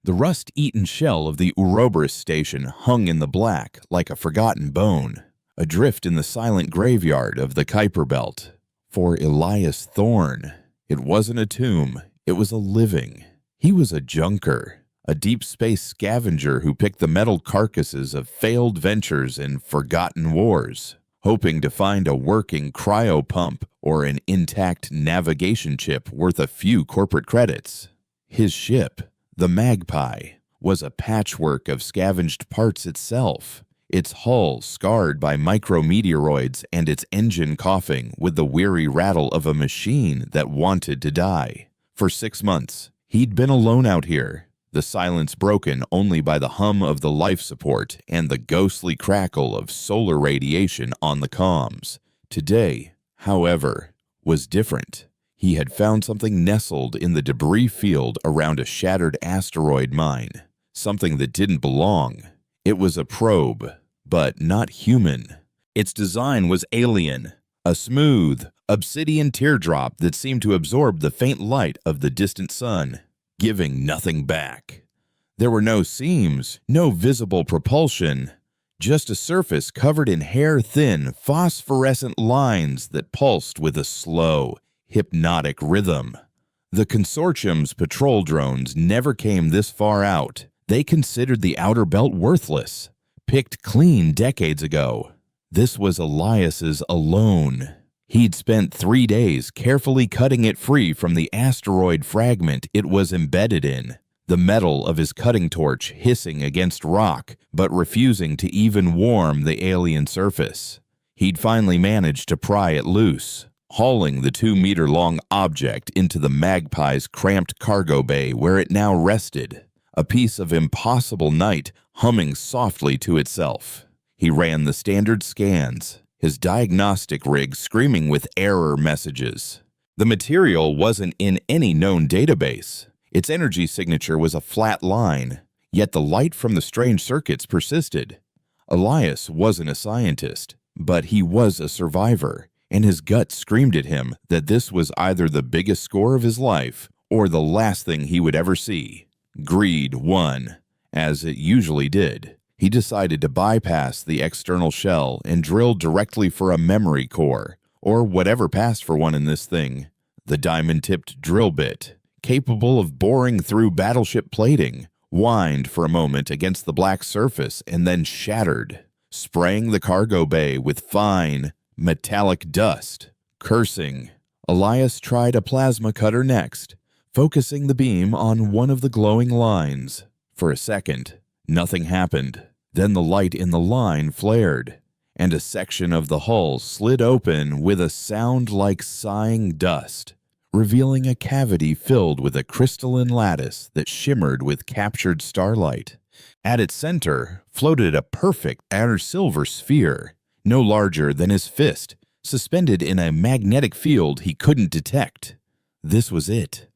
The rust-eaten shell of the Ouroboros station hung in the black like a forgotten bone, adrift in the silent graveyard of the Kuiper Belt. For Elias Thorne, it wasn't a tomb, it was a living. He was a junker, a deep space scavenger who picked the metal carcasses of failed ventures and forgotten wars, hoping to find a working cryopump or an intact navigation chip worth a few corporate credits. His ship, the Magpie, was a patchwork of scavenged parts itself, its hull scarred by micrometeoroids and its engine coughing with the weary rattle of a machine that wanted to die. For 6 months, he'd been alone out here, the silence broken only by the hum of the life support and the ghostly crackle of solar radiation on the comms. Today, however, was different. He had found something nestled in the debris field around a shattered asteroid mine, something that didn't belong. It was a probe, but not human. Its design was alien, a smooth, obsidian teardrop that seemed to absorb the faint light of the distant sun, giving nothing back. There were no seams, no visible propulsion, just a surface covered in hair-thin, phosphorescent lines that pulsed with a slow, hypnotic rhythm. The consortium's patrol drones never came this far out. They considered the outer belt worthless, picked clean decades ago. This was Elias's alone. He'd spent 3 days carefully cutting it free from the asteroid fragment it was embedded in, the metal of his cutting torch hissing against rock but refusing to even warm the alien surface. He'd finally managed to pry it loose, hauling the 2-meter-long object into the Magpie's cramped cargo bay where it now rested, a piece of impossible night humming softly to itself. He ran the standard scans, his diagnostic rig screaming with error messages. The material wasn't in any known database. Its energy signature was a flat line, yet the light from the strange circuits persisted. Elias wasn't a scientist, but he was a survivor, and his gut screamed at him that this was either the biggest score of his life or the last thing he would ever see. Greed won, as it usually did. He decided to bypass the external shell and drill directly for a memory core, or whatever passed for one in this thing. The diamond-tipped drill bit, capable of boring through battleship plating, whined for a moment against the black surface and then shattered, spraying the cargo bay with fine, metallic dust. Cursing, Elias tried a plasma cutter next, focusing the beam on one of the glowing lines. For a second, nothing happened. Then the light in the line flared, and a section of the hull slid open with a sound like sighing dust, revealing a cavity filled with a crystalline lattice that shimmered with captured starlight. At its center floated a perfect outer silver sphere, no larger than his fist, suspended in a magnetic field he couldn't detect. This was it,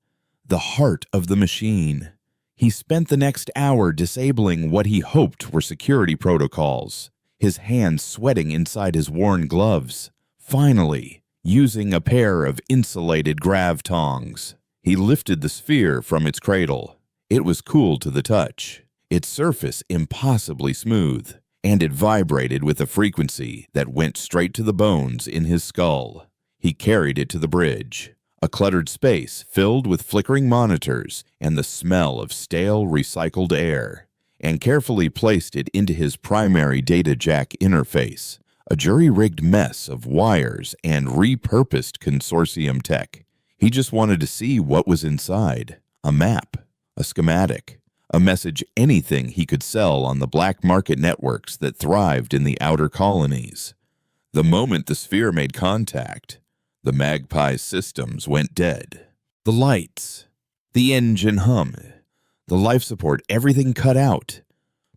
the heart of the machine. He spent the next hour disabling what he hoped were security protocols, his hands sweating inside his worn gloves. Finally, using a pair of insulated grav tongs, he lifted the sphere from its cradle. It was cool to the touch, its surface impossibly smooth, and it vibrated with a frequency that went straight to the bones in his skull. He carried it to the bridge, a cluttered space filled with flickering monitors and the smell of stale recycled air, and carefully placed it into his primary data jack interface, a jury-rigged mess of wires and repurposed consortium tech. He just wanted to see what was inside: a map, a schematic, a message, anything he could sell on the black market networks that thrived in the outer colonies. The moment the sphere made contact, the Magpie's systems went dead. The lights, the engine hum, the life support, everything cut out,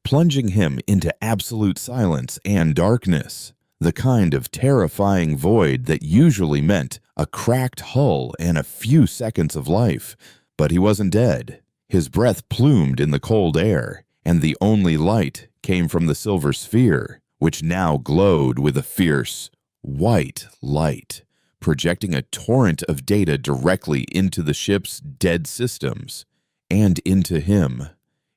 plunging him into absolute silence and darkness, the kind of terrifying void that usually meant a cracked hull and a few seconds of life. But he wasn't dead. His breath plumed in the cold air, and the only light came from the silver sphere, which now glowed with a fierce, white light, projecting a torrent of data directly into the ship's dead systems and into him.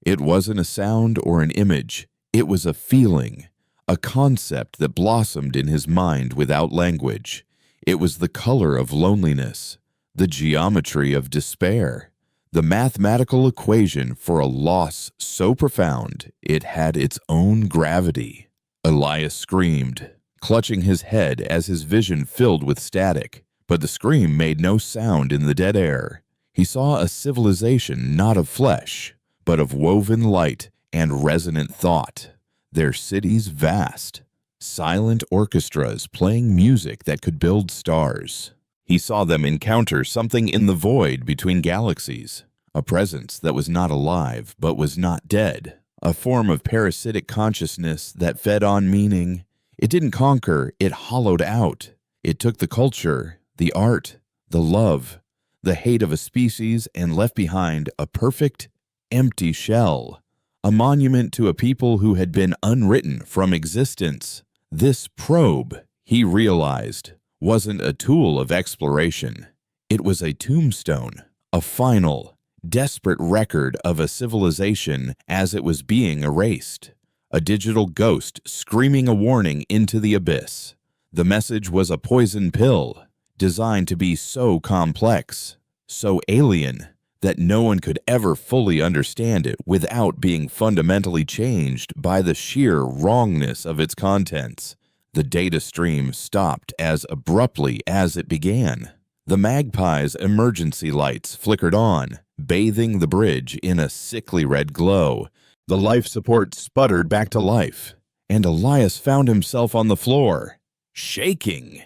It wasn't a sound or an image. It was a feeling, a concept that blossomed in his mind without language. It was the color of loneliness, the geometry of despair, the mathematical equation for a loss so profound it had its own gravity. Elias screamed, clutching his head as his vision filled with static, but the scream made no sound in the dead air. He saw a civilization not of flesh, but of woven light and resonant thought. Their cities vast, silent orchestras playing music that could build stars. He saw them encounter something in the void between galaxies, a presence that was not alive but was not dead, a form of parasitic consciousness that fed on meaning. It didn't conquer, it hollowed out. It took the culture, the art, the love, the hate of a species and left behind a perfect, empty shell, a monument to a people who had been unwritten from existence. This probe, he realized, wasn't a tool of exploration. It was a tombstone, a final, desperate record of a civilization as it was being erased, a digital ghost screaming a warning into the abyss. The message was a poison pill, designed to be so complex, so alien, that no one could ever fully understand it without being fundamentally changed by the sheer wrongness of its contents. The data stream stopped as abruptly as it began. The Magpie's emergency lights flickered on, bathing the bridge in a sickly red glow. The life support sputtered back to life, and Elias found himself on the floor, shaking.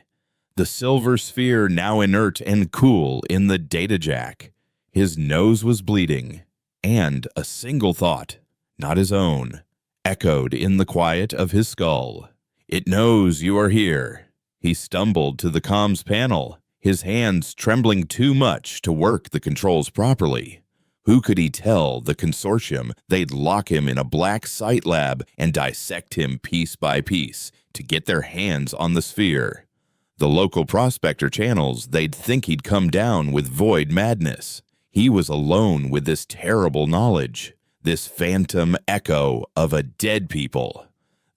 The silver sphere now inert and cool in the data jack. His nose was bleeding, and a single thought, not his own, echoed in the quiet of his skull. It knows you are here. He stumbled to the comms panel, his hands trembling too much to work the controls properly. Who could he tell the consortium they'd lock him in a black site lab and dissect him piece by piece to get their hands on the sphere? The local prospector channels, they'd think he'd come down with void madness. He was alone with this terrible knowledge, this phantom echo of a dead people.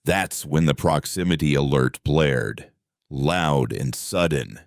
That's when the proximity alert blared, loud and sudden.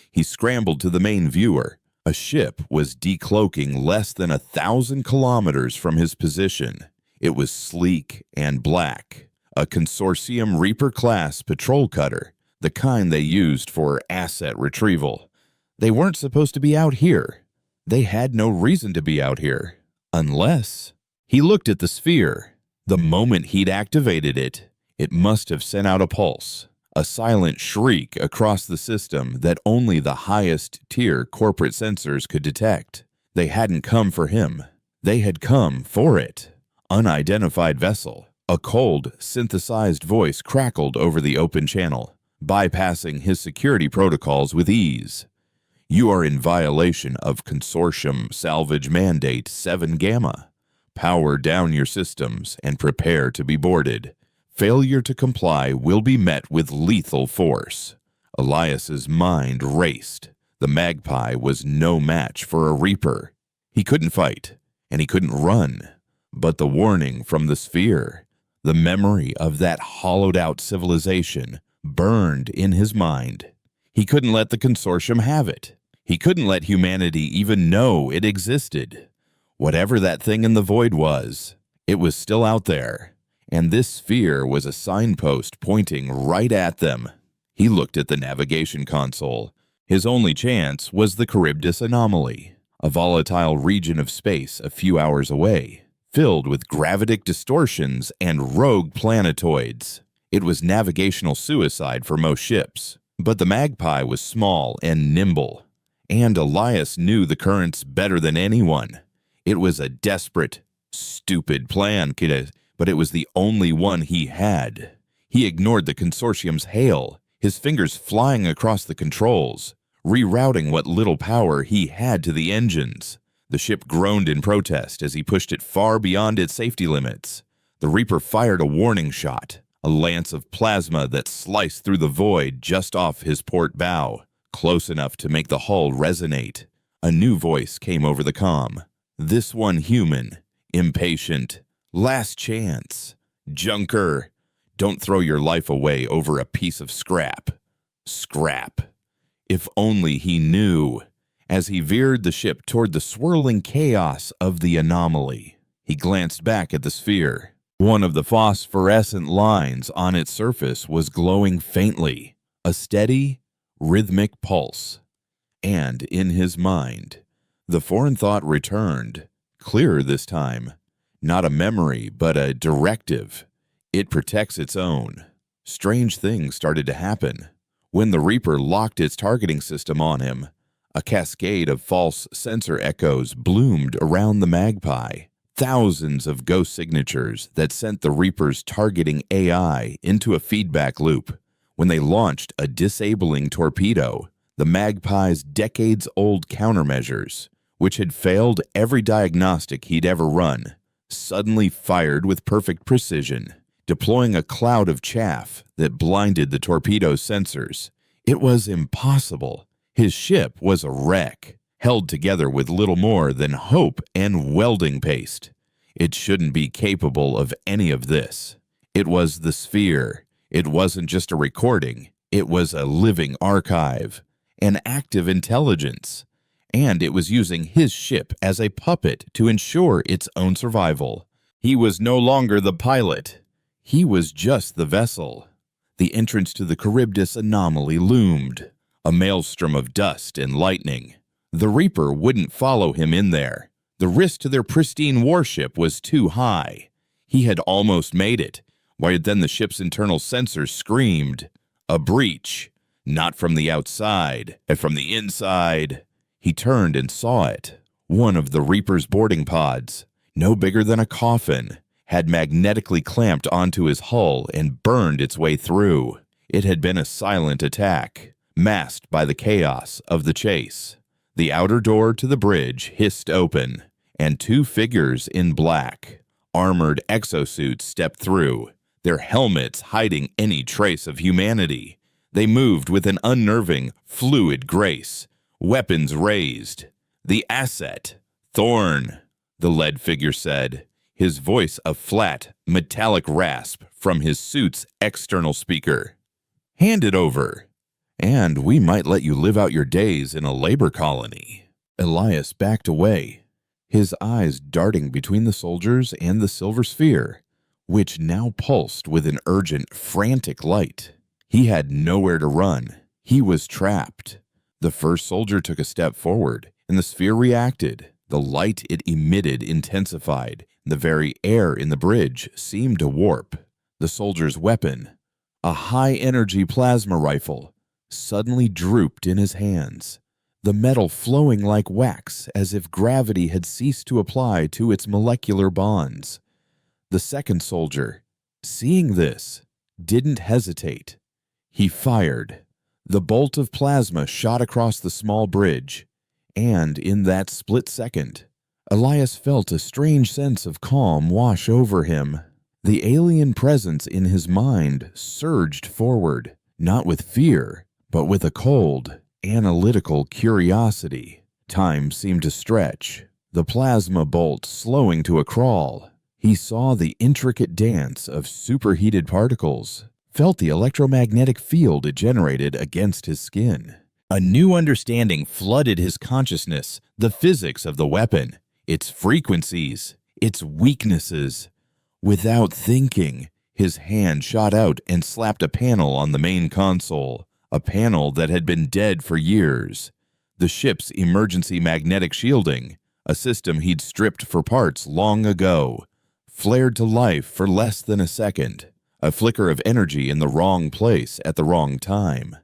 He scrambled to the main viewer. A ship was decloaking less than 1,000 kilometers from his position. It was sleek and black, a Consortium Reaper-class patrol cutter, the kind they used for asset retrieval. They weren't supposed to be out here. They had no reason to be out here, unless... He looked at the sphere. The moment he'd activated it, it must have sent out a pulse, a silent shriek across the system that only the highest-tier corporate sensors could detect. They hadn't come for him. They had come for it. Unidentified vessel. A cold, synthesized voice crackled over the open channel, bypassing his security protocols with ease. You are in violation of Consortium Salvage Mandate 7 Gamma. Power down your systems and prepare to be boarded. Failure to comply will be met with lethal force. Elias's mind raced. The Magpie was no match for a Reaper. He couldn't fight, and he couldn't run. But the warning from the sphere, the memory of that hollowed-out civilization, burned in his mind. He couldn't let the consortium have it. He couldn't let humanity even know it existed. Whatever that thing in the void was, it was still out there, and this sphere was a signpost pointing right at them. He looked at the navigation console. His only chance was the Charybdis anomaly, a volatile region of space a few hours away, filled with gravitic distortions and rogue planetoids. It was navigational suicide for most ships, but the Magpie was small and nimble, and Elias knew the currents better than anyone. It was a desperate, stupid plan, but it was the only one he had. He ignored the consortium's hail, his fingers flying across the controls, rerouting what little power he had to the engines. The ship groaned in protest as he pushed it far beyond its safety limits. The Reaper fired a warning shot, a lance of plasma that sliced through the void just off his port bow, close enough to make the hull resonate. A new voice came over the comm. This one human, impatient, Last chance. Junker, don't throw your life away over a piece of scrap. Scrap. If only he knew. As he veered the ship toward the swirling chaos of the anomaly, he glanced back at the sphere. One of the phosphorescent lines on its surface was glowing faintly, a steady, rhythmic pulse. And in his mind, the foreign thought returned, clearer this time. Not a memory, but a directive. It protects its own. Strange things started to happen. When the Reaper locked its targeting system on him, a cascade of false sensor echoes bloomed around the Magpie. Thousands of ghost signatures that sent the Reaper's targeting AI into a feedback loop. When they launched a disabling torpedo, the Magpie's decades-old countermeasures, which had failed every diagnostic he'd ever run, suddenly fired with perfect precision, deploying a cloud of chaff that blinded the torpedo's sensors. It was impossible. His ship was a wreck, held together with little more than hope and welding paste. It shouldn't be capable of any of this. It was the sphere. It wasn't just a recording. It was a living archive, an active intelligence. And it was using his ship as a puppet to ensure its own survival. He was no longer the pilot. He was just the vessel. The entrance to the Charybdis anomaly loomed, a maelstrom of dust and lightning. The Reaper wouldn't follow him in there. The risk to their pristine warship was too high. He had almost made it, while then the ship's internal sensors screamed, a breach, not from the outside, but from the inside. He turned and saw it. One of the Reaper's boarding pods, no bigger than a coffin, had magnetically clamped onto his hull and burned its way through. It had been a silent attack, masked by the chaos of the chase. The outer door to the bridge hissed open, and two figures in black, armored exosuits stepped through, their helmets hiding any trace of humanity. They moved with an unnerving, fluid grace, weapons raised. The asset, Thorn, the lead figure said, his voice a flat, metallic rasp from his suit's external speaker. Hand it over, and we might let you live out your days in a labor colony. Elias backed away, his eyes darting between the soldiers and the silver sphere, which now pulsed with an urgent, frantic light. He had nowhere to run. He was trapped. The first soldier took a step forward, and the sphere reacted. The light it emitted intensified. The very air in the bridge seemed to warp. The soldier's weapon, a high-energy plasma rifle, suddenly drooped in his hands, the metal flowing like wax as if gravity had ceased to apply to its molecular bonds. The second soldier, seeing this, didn't hesitate. He fired. The bolt of plasma shot across the small bridge, and in that split second, Elias felt a strange sense of calm wash over him. The alien presence in his mind surged forward, not with fear, but with a cold, analytical curiosity. Time seemed to stretch, the plasma bolt slowing to a crawl. He saw the intricate dance of superheated particles, felt the electromagnetic field it generated against his skin. A new understanding flooded his consciousness, the physics of the weapon, its frequencies, its weaknesses. Without thinking, his hand shot out and slapped a panel on the main console, a panel that had been dead for years. The ship's emergency magnetic shielding, a system he'd stripped for parts long ago, flared to life for less than a second, a flicker of energy in the wrong place at the wrong time.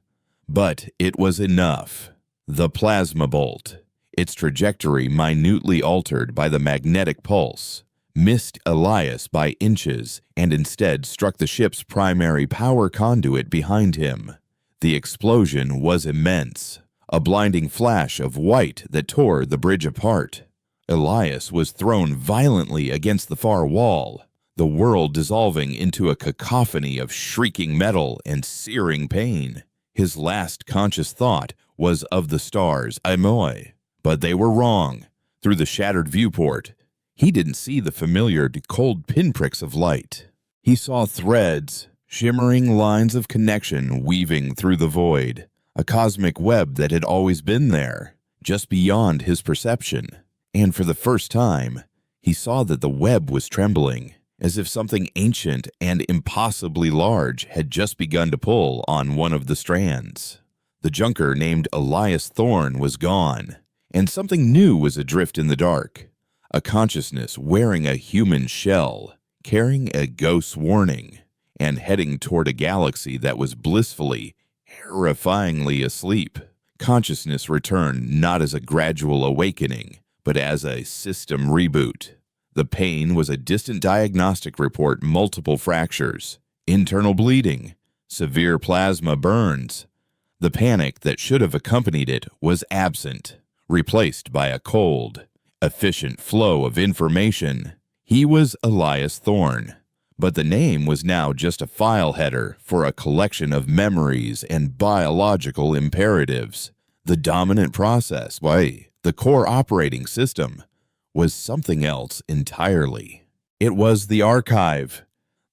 But it was enough. The plasma bolt, its trajectory minutely altered by the magnetic pulse, missed Elias by inches and instead struck the ship's primary power conduit behind him. The explosion was immense, a blinding flash of white that tore the bridge apart. Elias was thrown violently against the far wall, the world dissolving into a cacophony of shrieking metal and searing pain. His last conscious thought was of the stars, Amoy. But they were wrong. Through the shattered viewport, He didn't see the familiar, cold pinpricks of light. He saw threads, shimmering lines of connection weaving through the void, a cosmic web that had always been there, just beyond his perception. And for the first time, he saw that the web was trembling, as if something ancient and impossibly large had just begun to pull on one of the strands. The junker named Elias Thorne was gone, and something new was adrift in the dark. A consciousness wearing a human shell, carrying a ghost's warning, and heading toward a galaxy that was blissfully, terrifyingly asleep. Consciousness returned not as a gradual awakening, but as a system reboot. The pain was a distant diagnostic report: multiple fractures, internal bleeding, severe plasma burns. The panic that should have accompanied it was absent, replaced by a cold, efficient flow of information. He was Elias Thorne, but the name was now just a file header for a collection of memories and biological imperatives. The dominant process, the core operating system, was something else entirely. It was the archive,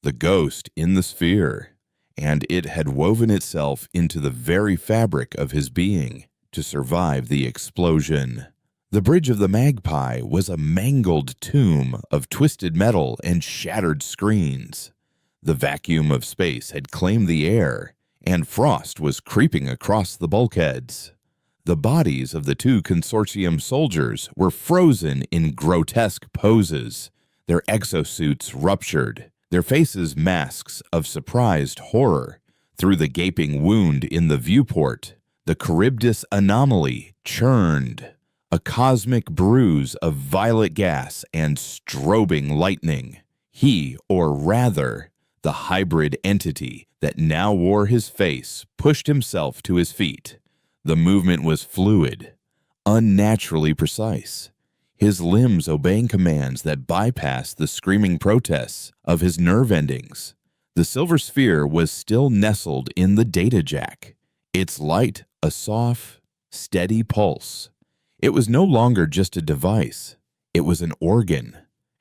the ghost in the sphere, and it had woven itself into the very fabric of his being to survive the explosion. The bridge of the Magpie was a mangled tomb of twisted metal and shattered screens. The vacuum of space had claimed the air, and frost was creeping across the bulkheads. The bodies of the two consortium soldiers were frozen in grotesque poses, their exosuits ruptured, their faces masks of surprised horror. Through the gaping wound in the viewport, the Charybdis anomaly churned, a cosmic bruise of violet gas and strobing lightning. He, or rather, the hybrid entity that now wore his face, pushed himself to his feet. The movement was fluid, unnaturally precise, his limbs obeying commands that bypassed the screaming protests of his nerve endings. The silver sphere was still nestled in the data jack, its light a soft, steady pulse. It was no longer just a device. It was an organ,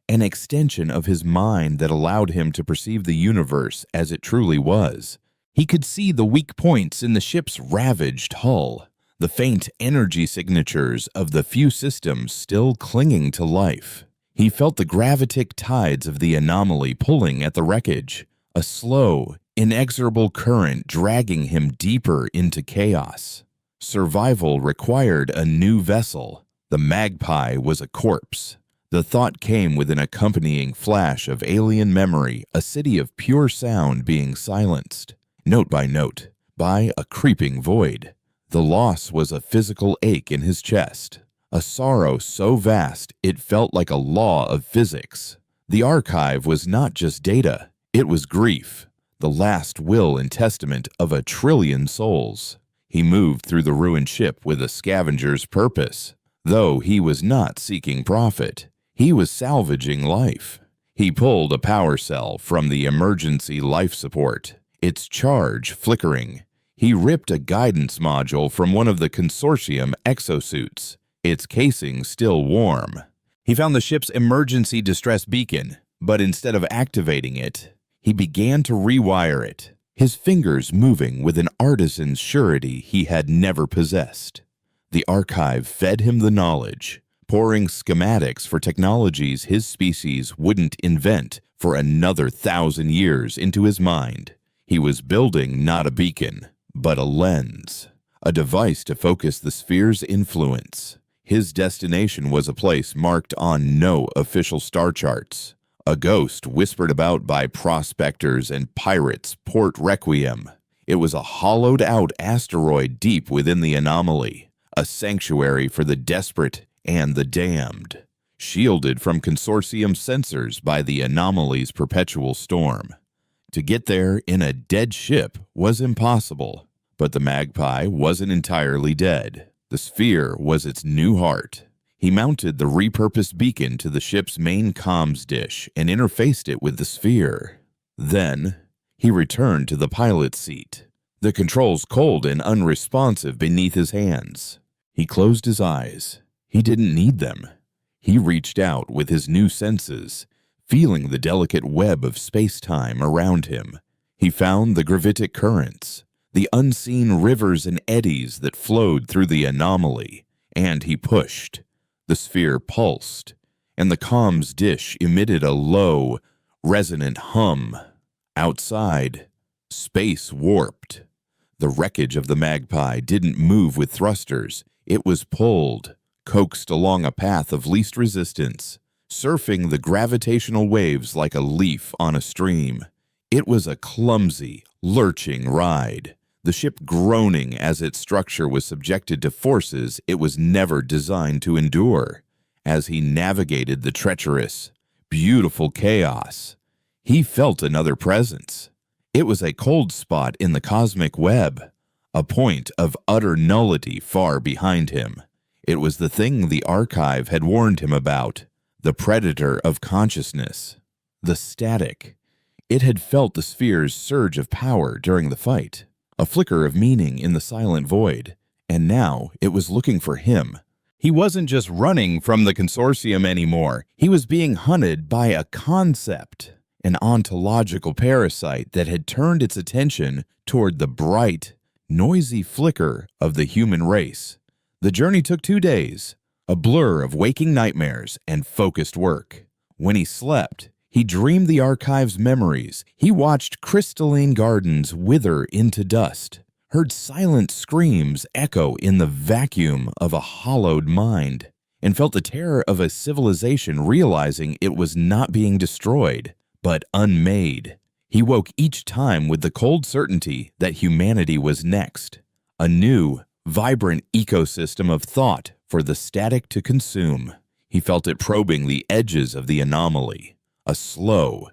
an extension of his mind that allowed him to perceive the universe as it truly was. He could see the weak points in the ship's ravaged hull, the faint energy signatures of the few systems still clinging to life. He felt the gravitic tides of the anomaly pulling at the wreckage, a slow, inexorable current dragging him deeper into chaos. Survival required a new vessel. The Magpie was a corpse. The thought came with an accompanying flash of alien memory, a city of pure sound being silenced, note by note, by a creeping void. The loss was a physical ache in his chest, a sorrow so vast it felt like a law of physics. The archive was not just data, it was grief, the last will and testament of 1 trillion souls. He moved through the ruined ship with a scavenger's purpose. Though he was not seeking profit, he was salvaging life. He pulled a power cell from the emergency life support, its charge flickering. He ripped a guidance module from one of the consortium exosuits, its casing still warm. He found the ship's emergency distress beacon, but instead of activating it, he began to rewire it, his fingers moving with an artisan's surety he had never possessed. The archive fed him the knowledge, pouring schematics for technologies his species wouldn't invent for another 1,000 years into his mind. He was building not a beacon, but a lens, a device to focus the sphere's influence. His destination was a place marked on no official star charts, a ghost whispered about by prospectors and pirates, Port Requiem. It was a hollowed-out asteroid deep within the anomaly, a sanctuary for the desperate and the damned, shielded from consortium sensors by the anomaly's perpetual storm. To get there in a dead ship was impossible, but the Magpie wasn't entirely dead. The sphere was its new heart. He mounted the repurposed beacon to the ship's main comms dish and interfaced it with the sphere. Then, he returned to the pilot's seat, the controls cold and unresponsive beneath his hands. He closed his eyes. He didn't need them. He reached out with his new senses, feeling the delicate web of space-time around him. He found the gravitic currents, the unseen rivers and eddies that flowed through the anomaly, and he pushed. The sphere pulsed, and the comms dish emitted a low, resonant hum. Outside, space warped. The wreckage of the magpie didn't move with thrusters. It was pulled, coaxed along a path of least resistance, surfing the gravitational waves like a leaf on a stream. It was a clumsy, lurching ride, the ship groaning as its structure was subjected to forces it was never designed to endure. As he navigated the treacherous, beautiful chaos, he felt another presence. It was a cold spot in the cosmic web, a point of utter nullity far behind him. It was the thing the archive had warned him about, the predator of consciousness, the static. It had felt the sphere's surge of power during the fight, a flicker of meaning in the silent void, and now it was looking for him. He wasn't just running from the consortium anymore. He was being hunted by a concept, an ontological parasite that had turned its attention toward the bright, noisy flicker of the human race. The journey took 2 days, a blur of waking nightmares and focused work. When he slept, he dreamed the archive's memories. He watched crystalline gardens wither into dust, heard silent screams echo in the vacuum of a hollowed mind, and felt the terror of a civilization realizing it was not being destroyed, but unmade. He woke each time with the cold certainty that humanity was next, a new, vibrant ecosystem of thought for the static to consume. He felt it probing the edges of the anomaly, a slow,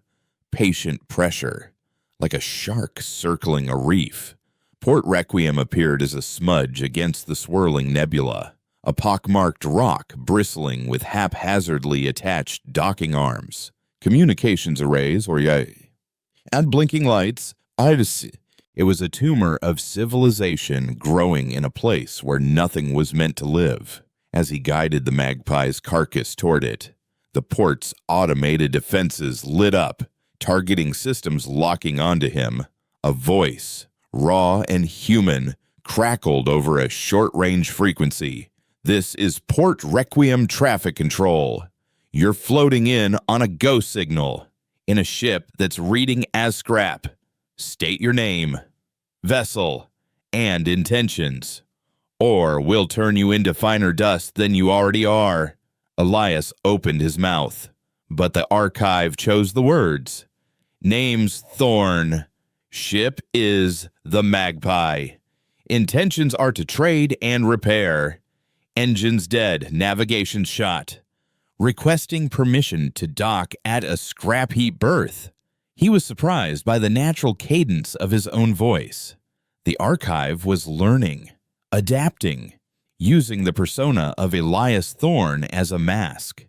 patient pressure, like a shark circling a reef. Port Requiem appeared as a smudge against the swirling nebula, a pockmarked rock bristling with haphazardly attached docking arms, communications arrays, and blinking lights. It was a tumor of civilization growing in a place where nothing was meant to live. As he guided the magpie's carcass toward it, the port's automated defenses lit up, targeting systems locking onto him. A voice, raw and human, crackled over a short-range frequency. "This is Port Requiem traffic control. You're floating in on a go signal, in a ship that's reading as scrap. State your name, vessel, and intentions, or we'll turn you into finer dust than you already are." Elias opened his mouth, but the archive chose the words. "Name's Thorn. Ship is the Magpie. Intentions are to trade and repair. Engines dead, navigation shot. Requesting permission to dock at a scrap heap berth." He was surprised by the natural cadence of his own voice. The archive was learning, adapting, using the persona of Elias Thorn as a mask.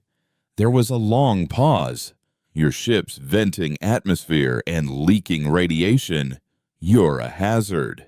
There was a long pause. "Your ship's venting atmosphere and leaking radiation. You're a hazard.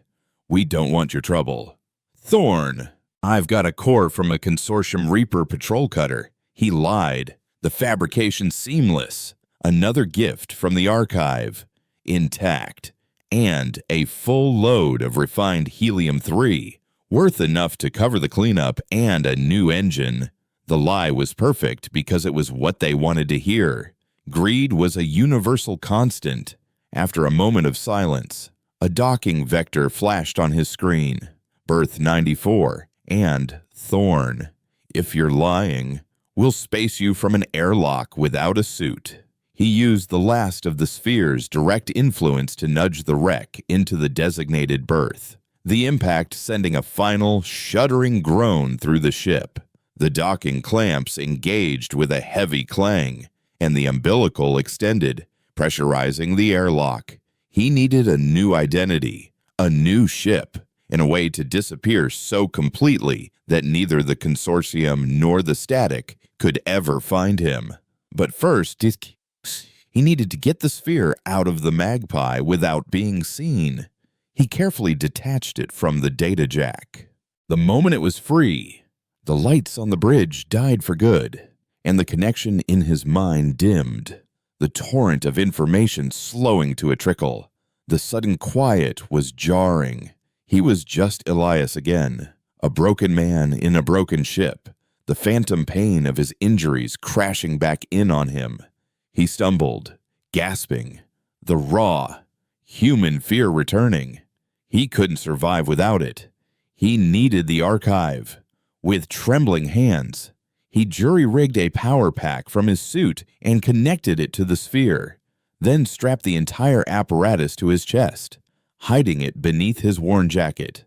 We don't want your trouble." "Thorn, I've got a core from a Consortium Reaper patrol cutter." He lied. The fabrication seamless. Another gift from the archive, intact, and a full load of refined helium-3, worth enough to cover the cleanup and a new engine. The lie was perfect because it was what they wanted to hear. Greed was a universal constant. After a moment of silence, a docking vector flashed on his screen. Berth 94 and Thorn. "If you're lying, we'll space you from an airlock without a suit." He used the last of the sphere's direct influence to nudge the wreck into the designated berth, the impact sending a final, shuddering groan through the ship. The docking clamps engaged with a heavy clang, and the umbilical extended, pressurizing the airlock. He needed a new identity, a new ship, in a way to disappear so completely that neither the consortium nor the static could ever find him. But first, he needed to get the sphere out of the magpie without being seen. He carefully detached it from the data jack. The moment it was free, the lights on the bridge died for good, and the connection in his mind dimmed, the torrent of information slowing to a trickle. The sudden quiet was jarring. He was just Elias again, a broken man in a broken ship, the phantom pain of his injuries crashing back in on him. He stumbled, gasping, the raw, human fear returning. He couldn't survive without it. He needed the archive. With trembling hands, he jury-rigged a power pack from his suit and connected it to the sphere, then strapped the entire apparatus to his chest, hiding it beneath his worn jacket.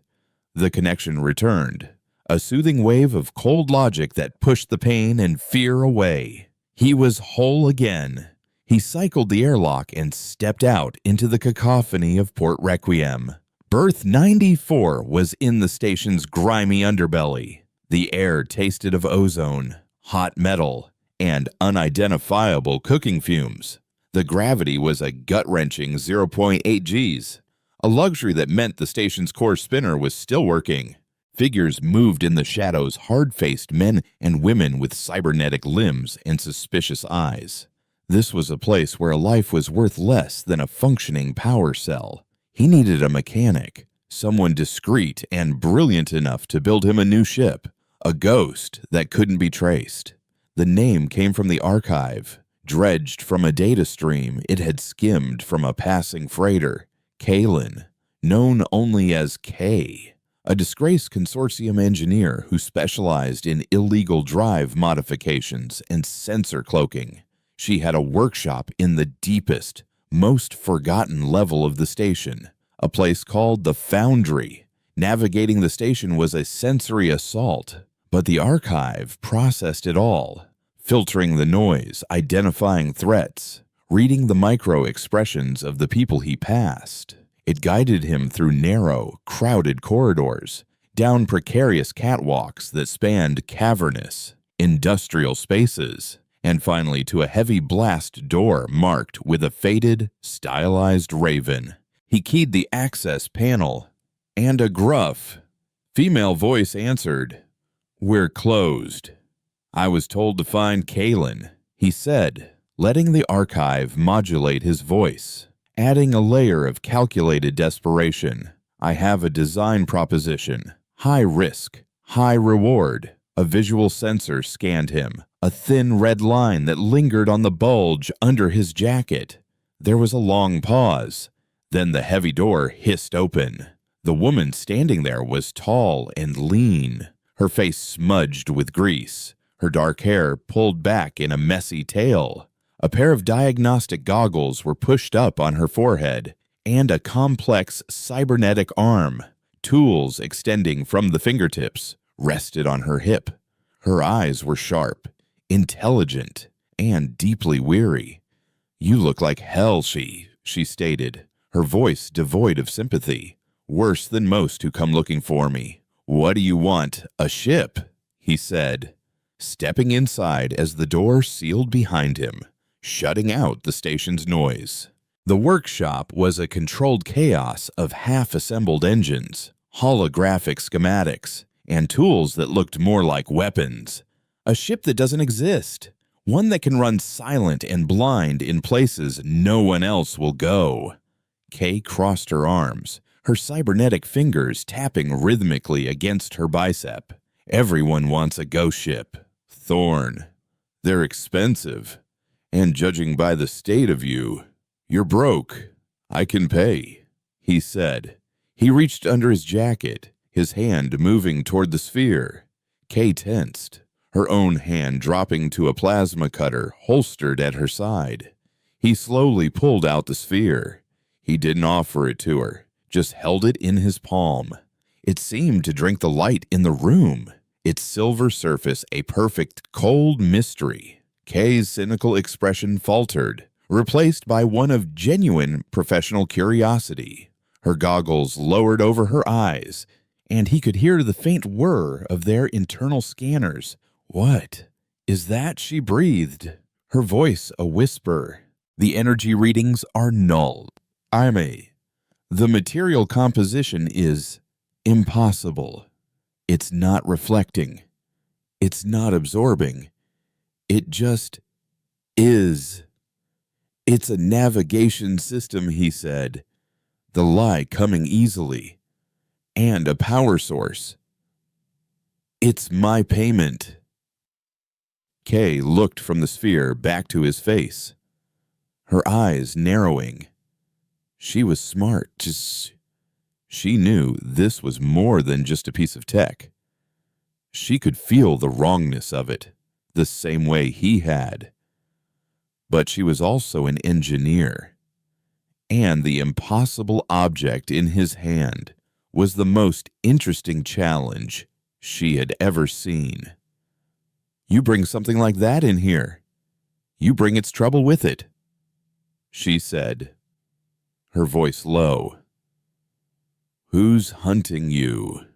The connection returned, a soothing wave of cold logic that pushed the pain and fear away. He was whole again. He cycled the airlock and stepped out into the cacophony of Port Requiem. Berth 94 was in the station's grimy underbelly. The air tasted of ozone, hot metal, and unidentifiable cooking fumes. The gravity was a gut-wrenching 0.8 Gs, a luxury that meant the station's core spinner was still working. Figures moved in the shadows, hard-faced men and women with cybernetic limbs and suspicious eyes. This was a place where a life was worth less than a functioning power cell. He needed a mechanic, someone discreet and brilliant enough to build him a new ship, a ghost that couldn't be traced. The name came from the archive, dredged from a data stream it had skimmed from a passing freighter. Kalen, known only as K, a disgraced consortium engineer who specialized in illegal drive modifications and sensor cloaking. She had a workshop in the deepest, most forgotten level of the station, a place called the Foundry. Navigating the station was a sensory assault, but the archive processed it all, filtering the noise, identifying threats, reading the micro-expressions of the people he passed. It guided him through narrow, crowded corridors, down precarious catwalks that spanned cavernous, industrial spaces, and finally to a heavy blast door marked with a faded, stylized raven. He keyed the access panel, and a gruff, female voice answered, "We're closed." "I was told to find Kalen," he said, letting the archive modulate his voice, adding a layer of calculated desperation. "I have a design proposition. High risk, high reward." A visual sensor scanned him, a thin red line that lingered on the bulge under his jacket. There was a long pause. Then the heavy door hissed open. The woman standing there was tall and lean, her face smudged with grease, her dark hair pulled back in a messy tail. A pair of diagnostic goggles were pushed up on her forehead, and a complex cybernetic arm, tools extending from the fingertips, rested on her hip. Her eyes were sharp, intelligent, and deeply weary. "You look like hell, she stated, her voice devoid of sympathy. "Worse than most who come looking for me." "What do you want? A ship?" he said, stepping inside as the door sealed behind him, shutting out the station's noise. The workshop was a controlled chaos of half-assembled engines, holographic schematics, and tools that looked more like weapons. A ship that doesn't exist, one that can run silent and blind in places no one else will go. Kay crossed her arms, her cybernetic fingers tapping rhythmically against her bicep. "Everyone wants a ghost ship. Thorn. They're expensive. And judging by the state of you, you're broke. I can pay," he said. He reached under his jacket, his hand moving toward the sphere. Kay tensed, her own hand dropping to a plasma cutter holstered at her side. He slowly pulled out the sphere. He didn't offer it to her, just held it in his palm. It seemed to drink the light in the room, its silver surface a perfect cold mystery. Kay's cynical expression faltered, replaced by one of genuine professional curiosity. Her goggles lowered over her eyes, and he could hear the faint whir of their internal scanners. "What is that?" she breathed, her voice a whisper. "The energy readings are null. The material composition is impossible. It's not reflecting. It's not absorbing. It just is. It's a navigation system, he said, the lie coming easily, and a power source. It's my payment. Kay looked from the sphere back to his face, her eyes narrowing. She was smart. She knew this was more than just a piece of tech. She could feel the wrongness of it, the same way he had. But she was also an engineer, and the impossible object in his hand was the most interesting challenge she had ever seen. You bring something like that in here. You bring its trouble with it, she said, her voice low. Who's hunting you?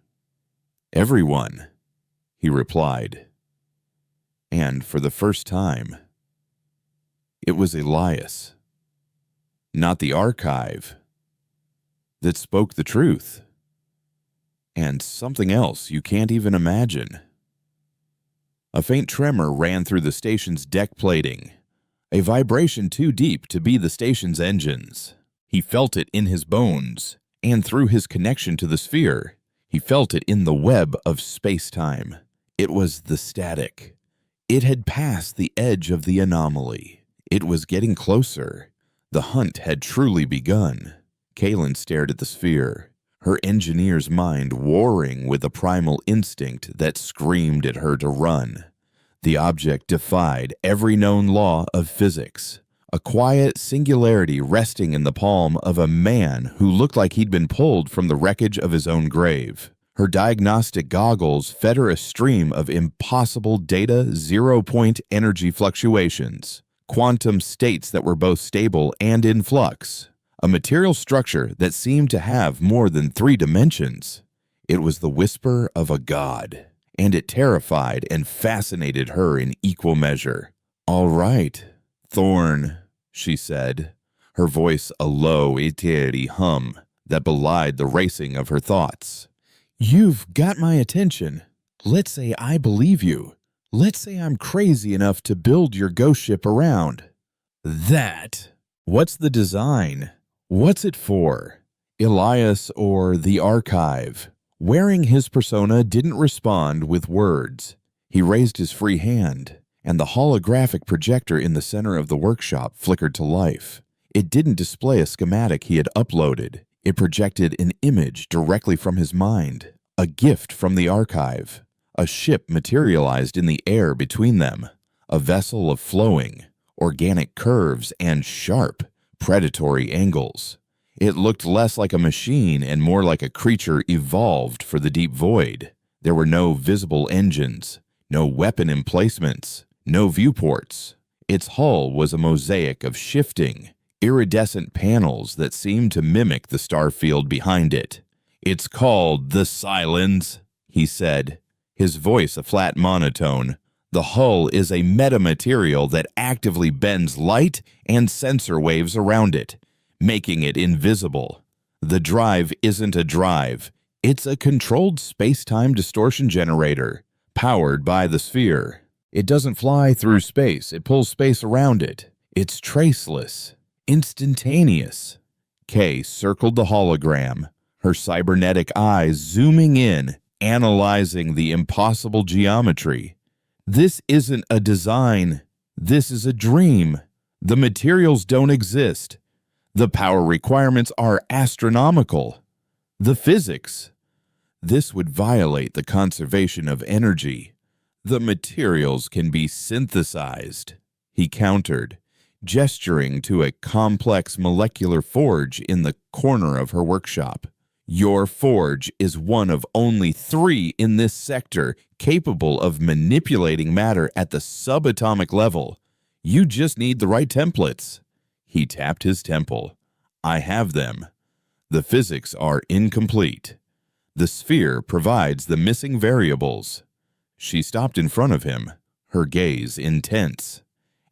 Everyone, he replied. And for the first time, it was Elias, not the archive, that spoke the truth. And something else you can't even imagine. A faint tremor ran through the station's deck plating, a vibration too deep to be the station's engines. He felt it in his bones, and through his connection to the sphere, he felt it in the web of space-time. It was the static. It had passed the edge of the anomaly. It was getting closer. The hunt had truly begun. Kaylin stared at the sphere, her engineer's mind warring with a primal instinct that screamed at her to run. The object defied every known law of physics, a quiet singularity resting in the palm of a man who looked like he'd been pulled from the wreckage of his own grave. Her diagnostic goggles fed her a stream of impossible data, zero-point energy fluctuations, quantum states that were both stable and in flux, a material structure that seemed to have more than 3 dimensions. It was the whisper of a god, and it terrified and fascinated her in equal measure. All right, Thorn, she said, her voice a low, itty hum that belied the racing of her thoughts. You've got my attention. Let's say I believe you. Let's say I'm crazy enough to build your ghost ship around that. What's the design? What's it for? Elias or the archive? Wearing his persona didn't respond with words. He raised his free hand, and the holographic projector in the center of the workshop flickered to life. It didn't display a schematic he had uploaded. It projected an image directly from his mind, a gift from the archive. A ship materialized in the air between them, a vessel of flowing, organic curves and sharp, predatory angles. It looked less like a machine and more like a creature evolved for the deep void. There were no visible engines, no weapon emplacements, no viewports. Its hull was a mosaic of shifting, iridescent panels that seemed to mimic the star field behind it. It's called the Silence, he said, his voice a flat monotone. The hull is a metamaterial that actively bends light and sensor waves around it, making it invisible. The drive isn't a drive. It's a controlled space-time distortion generator, powered by the sphere. It doesn't fly through space. It pulls space around it. It's traceless, instantaneous. Kay circled the hologram, her cybernetic eyes zooming in, analyzing the impossible geometry. This isn't a design. This is a dream. The materials don't exist. The power requirements are astronomical. The physics. This would violate the conservation of energy. The materials can be synthesized, he countered, gesturing to a complex molecular forge in the corner of her workshop. Your forge is one of only 3 in this sector capable of manipulating matter at the subatomic level. You just need the right templates. He tapped his temple. I have them. The physics are incomplete. The sphere provides the missing variables. She stopped in front of him, her gaze intense.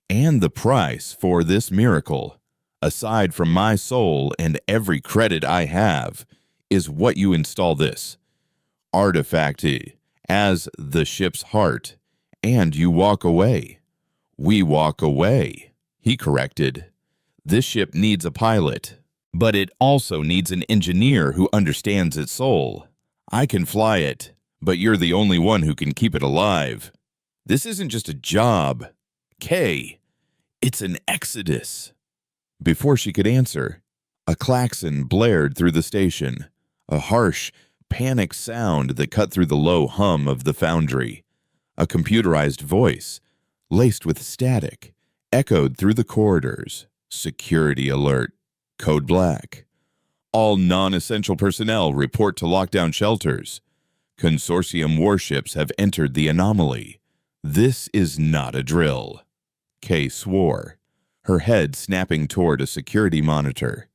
And the price for this miracle, aside from my soul and every credit I have, is what you install this artifact as the ship's heart, and you walk away. We walk away, he corrected. This ship needs a pilot, but it also needs an engineer who understands its soul. I can fly it, but you're the only one who can keep it alive. This isn't just a job, Kay. It's an exodus. Before she could answer, a klaxon blared through the station, a harsh, panicked sound that cut through the low hum of the foundry. A computerized voice, laced with static, echoed through the corridors. Security alert. Code Black. All non-essential personnel report to lockdown shelters. Consortium warships have entered the anomaly. This is not a drill. Kay swore, her head snapping toward a security monitor.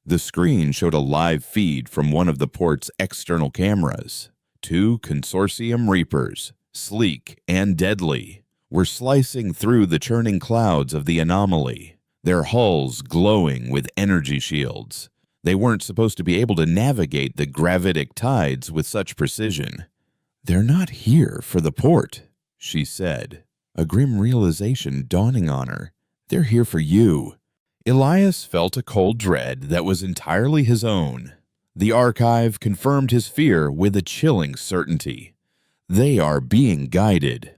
The screen showed a live feed from one of the port's external cameras. 2 Consortium Reapers, sleek and deadly, were slicing through the churning clouds of the anomaly, their hulls glowing with energy shields. They weren't supposed to be able to navigate the gravitic tides with such precision. They're not here for the port, she said, a grim realization dawning on her. They're here for you. Elias felt a cold dread that was entirely his own. The archive confirmed his fear with a chilling certainty. They are being guided.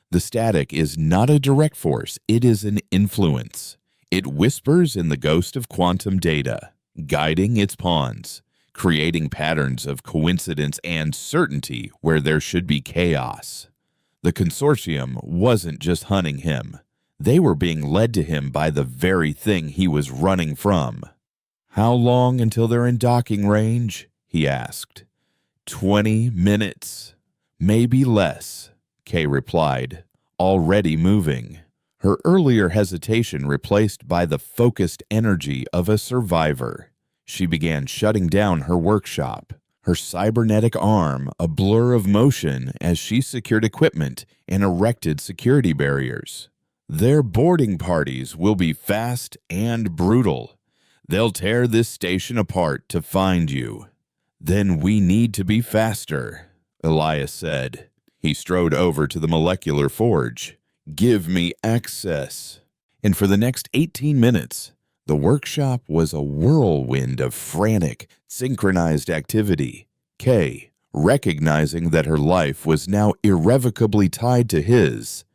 The static is not a direct force, it is an influence. It whispers in the ghost of quantum data, guiding its pawns, creating patterns of coincidence and certainty where there should be chaos. The consortium wasn't just hunting him. They were being led to him by the very thing he was running from. How long until they're in docking range? He asked. 20 minutes. Maybe less, Kay replied, already moving. Her earlier hesitation replaced by the focused energy of a survivor. She began shutting down her workshop, her cybernetic arm a blur of motion as she secured equipment and erected security barriers. Their boarding parties will be fast and brutal. They'll tear this station apart to find you. Then we need to be faster, Elias said. He strode over to the molecular forge. Give me access. And for the next 18 minutes, the workshop was a whirlwind of frantic, synchronized activity. Kay, recognizing that her life was now irrevocably tied to his,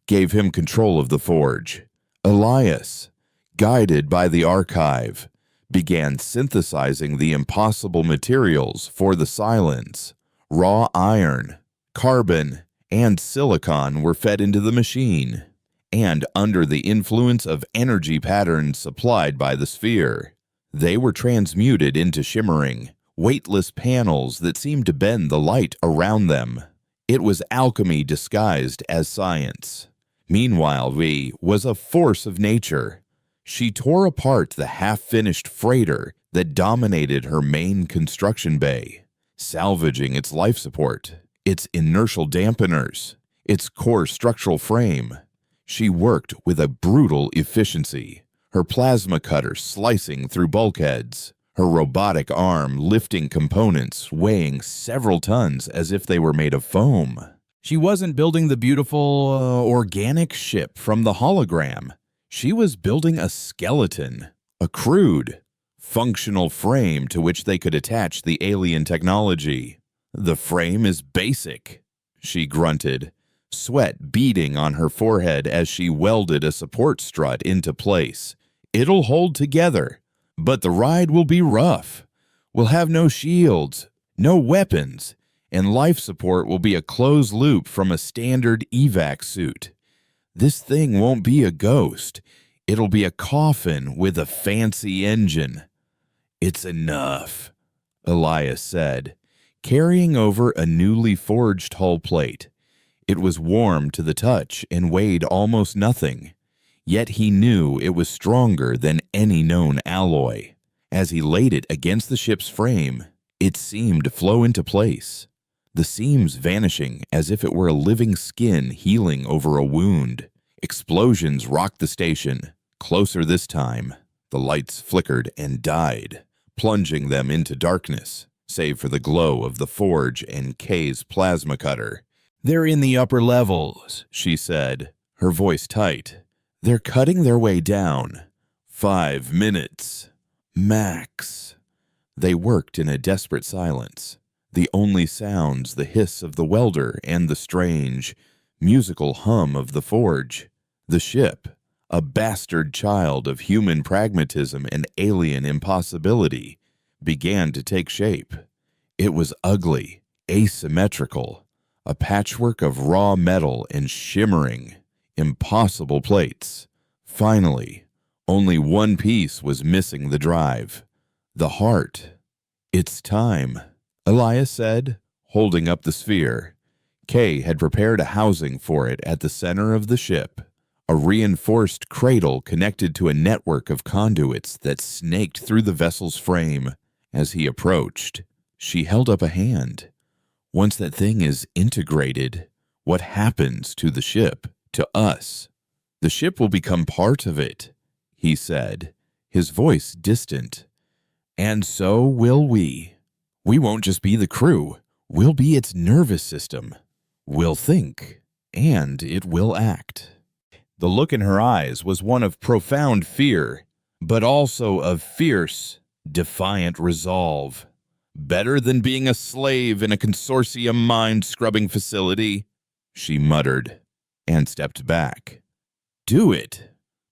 gave him control of the forge. Elias, guided by the archive, began synthesizing the impossible materials for the silence. Raw iron, carbon, and silicon were fed into the machine, and under the influence of energy patterns supplied by the sphere, they were transmuted into shimmering, weightless panels that seemed to bend the light around them. It was alchemy disguised as science. Meanwhile, V was a force of nature. She tore apart the half-finished freighter that dominated her main construction bay, salvaging its life support, its inertial dampeners, its core structural frame. She worked with a brutal efficiency, her plasma cutter slicing through bulkheads, her robotic arm lifting components weighing several tons as if they were made of foam. She wasn't building the beautiful, organic ship from the hologram. She was building a skeleton, a crude, functional frame to which they could attach the alien technology. The frame is basic, she grunted, sweat beading on her forehead as she welded a support strut into place. It'll hold together, but the ride will be rough. We'll have no shields, no weapons, and life support will be a closed loop from a standard evac suit. This thing won't be a ghost. It'll be a coffin with a fancy engine. It's enough, Elias said, carrying over a newly forged hull plate. It was warm to the touch and weighed almost nothing, yet he knew it was stronger than any known alloy. As he laid it against the ship's frame, it seemed to flow into place, the seams vanishing as if it were a living skin healing over a wound. Explosions rocked the station. Closer this time, the lights flickered and died, plunging them into darkness, save for the glow of the forge and Kay's plasma cutter. They're in the upper levels, she said, her voice tight. They're cutting their way down. 5 minutes. Max. They worked in a desperate silence. The only sounds the hiss of the welder and the strange, musical hum of the forge. The ship, a bastard child of human pragmatism and alien impossibility, began to take shape. It was ugly, asymmetrical, a patchwork of raw metal and shimmering, impossible plates. Finally, only one piece was missing the drive. The heart. "It's time," Elias said, holding up the sphere. Kay had prepared a housing for it at the center of the ship, a reinforced cradle connected to a network of conduits that snaked through the vessel's frame. As he approached, she held up a hand. "Once that thing is integrated, what happens to the ship, to us? The ship will become part of it," he said, his voice distant. "And so will we. We won't just be the crew. We'll be its nervous system. We'll think, and it will act." The look in her eyes was one of profound fear, but also of fierce, defiant resolve. "Better than being a slave in a consortium mind-scrubbing facility," she muttered, and stepped back. "Do it."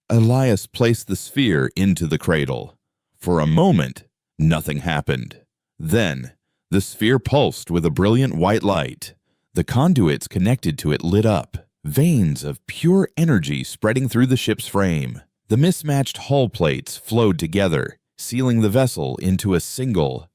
Elias placed the sphere into the cradle. For a moment, nothing happened. Then, the sphere pulsed with a brilliant white light. The conduits connected to it lit up, veins of pure energy spreading through the ship's frame. The mismatched hull plates flowed together, sealing the vessel into a single,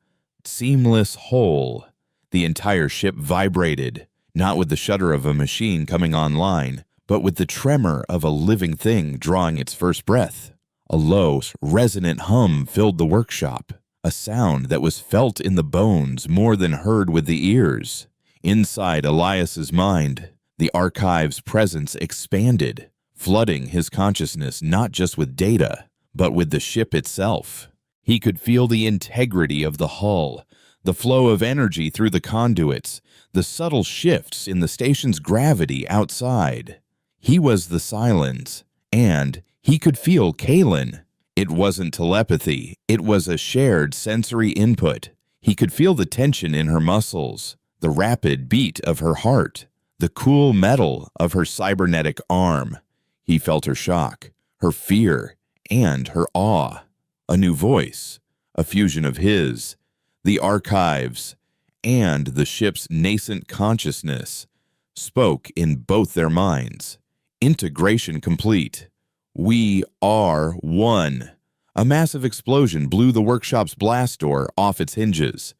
seamless whole. The entire ship vibrated, not with the shudder of a machine coming online, but with the tremor of a living thing drawing its first breath. A low, resonant hum filled the workshop, a sound that was felt in the bones more than heard with the ears. Inside Elias's mind, the archive's presence expanded, flooding his consciousness not just with data, but with the ship itself. He could feel the integrity of the hull, the flow of energy through the conduits, the subtle shifts in the station's gravity outside. He was the Silence, and he could feel Kaylin. It wasn't telepathy, it was a shared sensory input. He could feel the tension in her muscles, the rapid beat of her heart, the cool metal of her cybernetic arm. He felt her shock, her fear, and her awe. A new voice, a fusion of his, the archives, and the ship's nascent consciousness, spoke in both their minds. Integration complete. "We are one." A massive explosion blew the workshop's blast door off its hinges.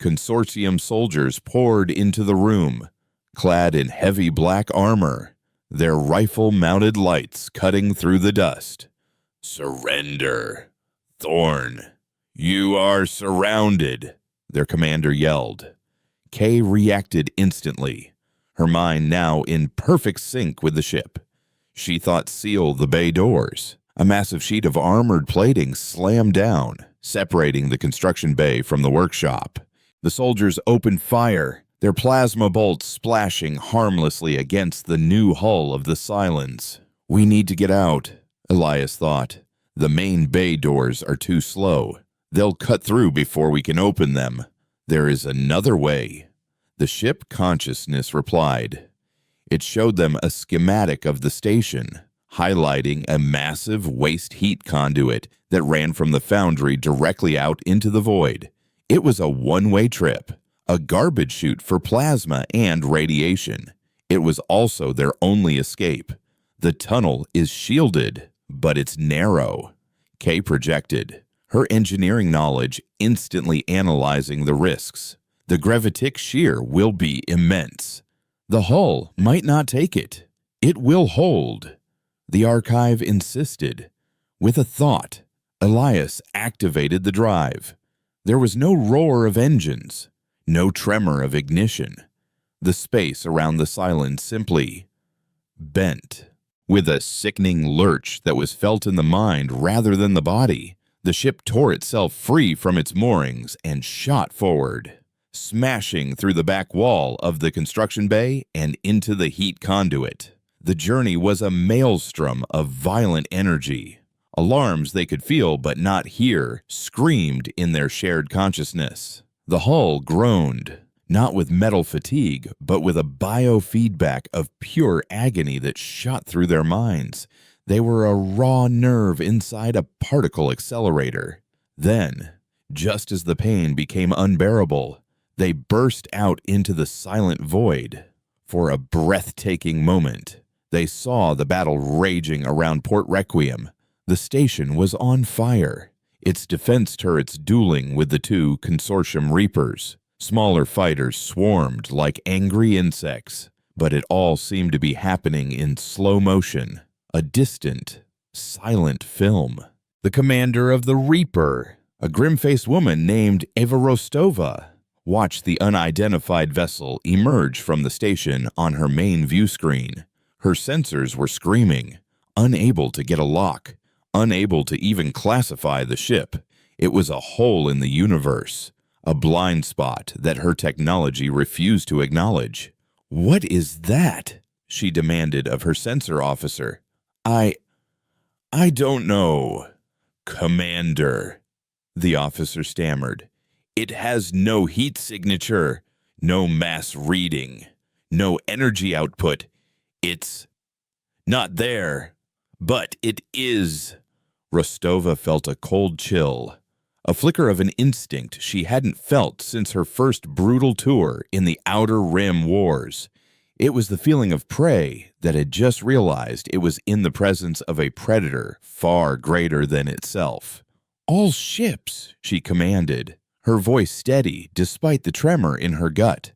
Consortium soldiers poured into the room, clad in heavy black armor, their rifle-mounted lights cutting through the dust. "Surrender, Thorn. You are surrounded," their commander yelled. Kay reacted instantly, her mind now in perfect sync with the ship. She thought seal the bay doors. A massive sheet of armored plating slammed down, separating the construction bay from the workshop. The soldiers opened fire, their plasma bolts splashing harmlessly against the new hull of the Silence. "We need to get out," Elias thought. "The main bay doors are too slow. They'll cut through before we can open them. There is another way." The ship consciousness replied. It showed them a schematic of the station, highlighting a massive waste heat conduit that ran from the foundry directly out into the void. It was a one-way trip, a garbage chute for plasma and radiation. It was also their only escape. The tunnel is shielded, but it's narrow. Kay projected, her engineering knowledge instantly analyzing the risks. The gravitic shear will be immense. The hull might not take it. It will hold. The archive insisted. With a thought, Elias activated the drive. There was no roar of engines, no tremor of ignition. The space around the Silence simply bent. With a sickening lurch that was felt in the mind rather than the body, the ship tore itself free from its moorings and shot forward, smashing through the back wall of the construction bay and into the heat conduit. The journey was a maelstrom of violent energy. Alarms they could feel but not hear screamed in their shared consciousness. The hull groaned, not with metal fatigue, but with a biofeedback of pure agony that shot through their minds. They were a raw nerve inside a particle accelerator. Then, just as the pain became unbearable, they burst out into the silent void. For a breathtaking moment, they saw the battle raging around Port Requiem. The station was on fire, its defense turrets dueling with the two consortium Reapers. Smaller fighters swarmed like angry insects, but it all seemed to be happening in slow motion, a distant, silent film. The commander of the Reaper, a grim-faced woman named Eva Rostova, watched the unidentified vessel emerge from the station on her main view screen. Her sensors were screaming, unable to get a lock, unable to even classify the ship. It was a hole in the universe, a blind spot that her technology refused to acknowledge. "What is that?" she demanded of her sensor officer. I don't know, Commander," the officer stammered. "It has no heat signature, no mass reading, no energy output. It's not there, but it is." Rostova felt a cold chill, a flicker of an instinct she hadn't felt since her first brutal tour in the Outer Rim Wars. It was the feeling of prey that had just realized it was in the presence of a predator far greater than itself. "All ships," she commanded, her voice steady despite the tremor in her gut.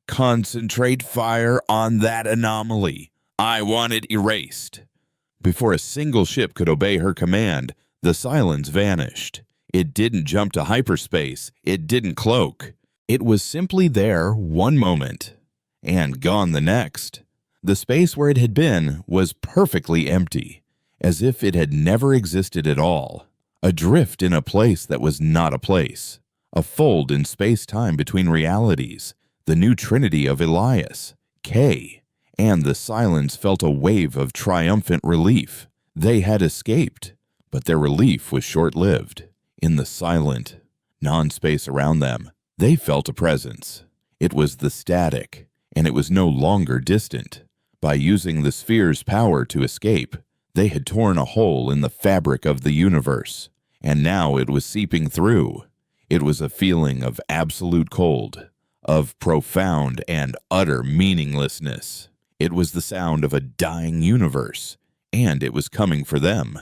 "Concentrate fire on that anomaly. I want it erased." Before a single ship could obey her command, the silence vanished. It didn't jump to hyperspace. It didn't cloak. It was simply there one moment, and gone the next. The space where it had been was perfectly empty, as if it had never existed at all. Adrift in a place that was not a place. A fold in space-time between realities. The new trinity of Elias, K, and the silence felt a wave of triumphant relief. They had escaped, but their relief was short-lived. In the silent, non-space around them, they felt a presence. It was the static, and it was no longer distant. By using the sphere's power to escape, they had torn a hole in the fabric of the universe, and now it was seeping through. It was a feeling of absolute cold, of profound and utter meaninglessness. It was the sound of a dying universe, and it was coming for them.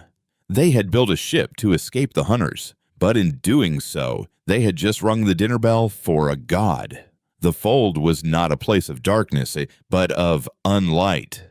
They had built a ship to escape the hunters, but in doing so, they had just rung the dinner bell for a god. The fold was not a place of darkness, but of unlight.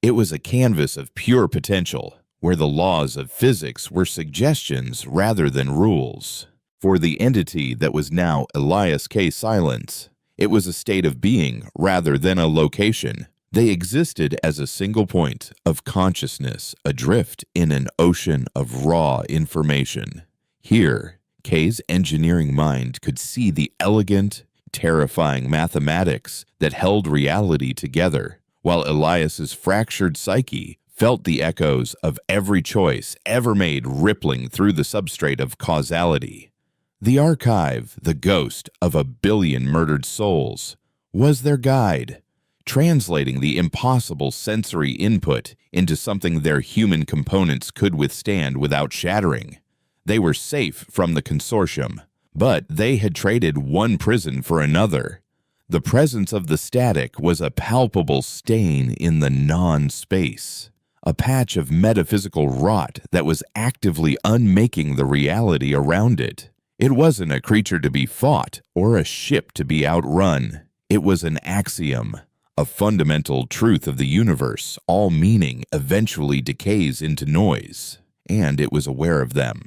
It was a canvas of pure potential, where the laws of physics were suggestions rather than rules. For the entity that was now Elias K. Silence, it was a state of being rather than a location. They existed as a single point of consciousness adrift in an ocean of raw information. Here, K's engineering mind could see the elegant, terrifying mathematics that held reality together, while Elias's fractured psyche felt the echoes of every choice ever made rippling through the substrate of causality. The archive, the ghost of a billion murdered souls, was their guide, translating the impossible sensory input into something their human components could withstand without shattering. They were safe from the consortium, but they had traded one prison for another. The presence of the static was a palpable stain in the non-space, a patch of metaphysical rot that was actively unmaking the reality around it. It wasn't a creature to be fought or a ship to be outrun. It was an axiom, a fundamental truth of the universe. All meaning eventually decays into noise, and it was aware of them.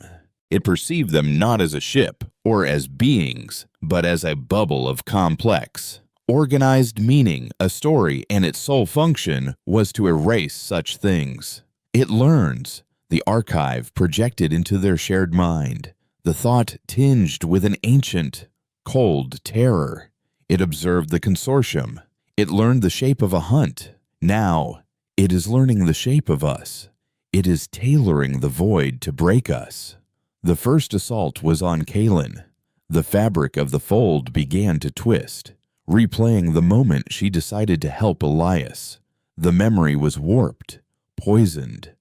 It perceived them not as a ship or as beings, but as a bubble of complex, organized meaning, a story, and its sole function was to erase such things. It learns, the archive projected into their shared mind, the thought tinged with an ancient, cold terror. It observed the consortium. It learned the shape of a hunt. Now, It is learning the shape of us. It is tailoring the void to break us. The first assault was on Kaylin. The fabric of the fold began to twist, replaying the moment she decided to help Elias. The memory was warped, poisoned.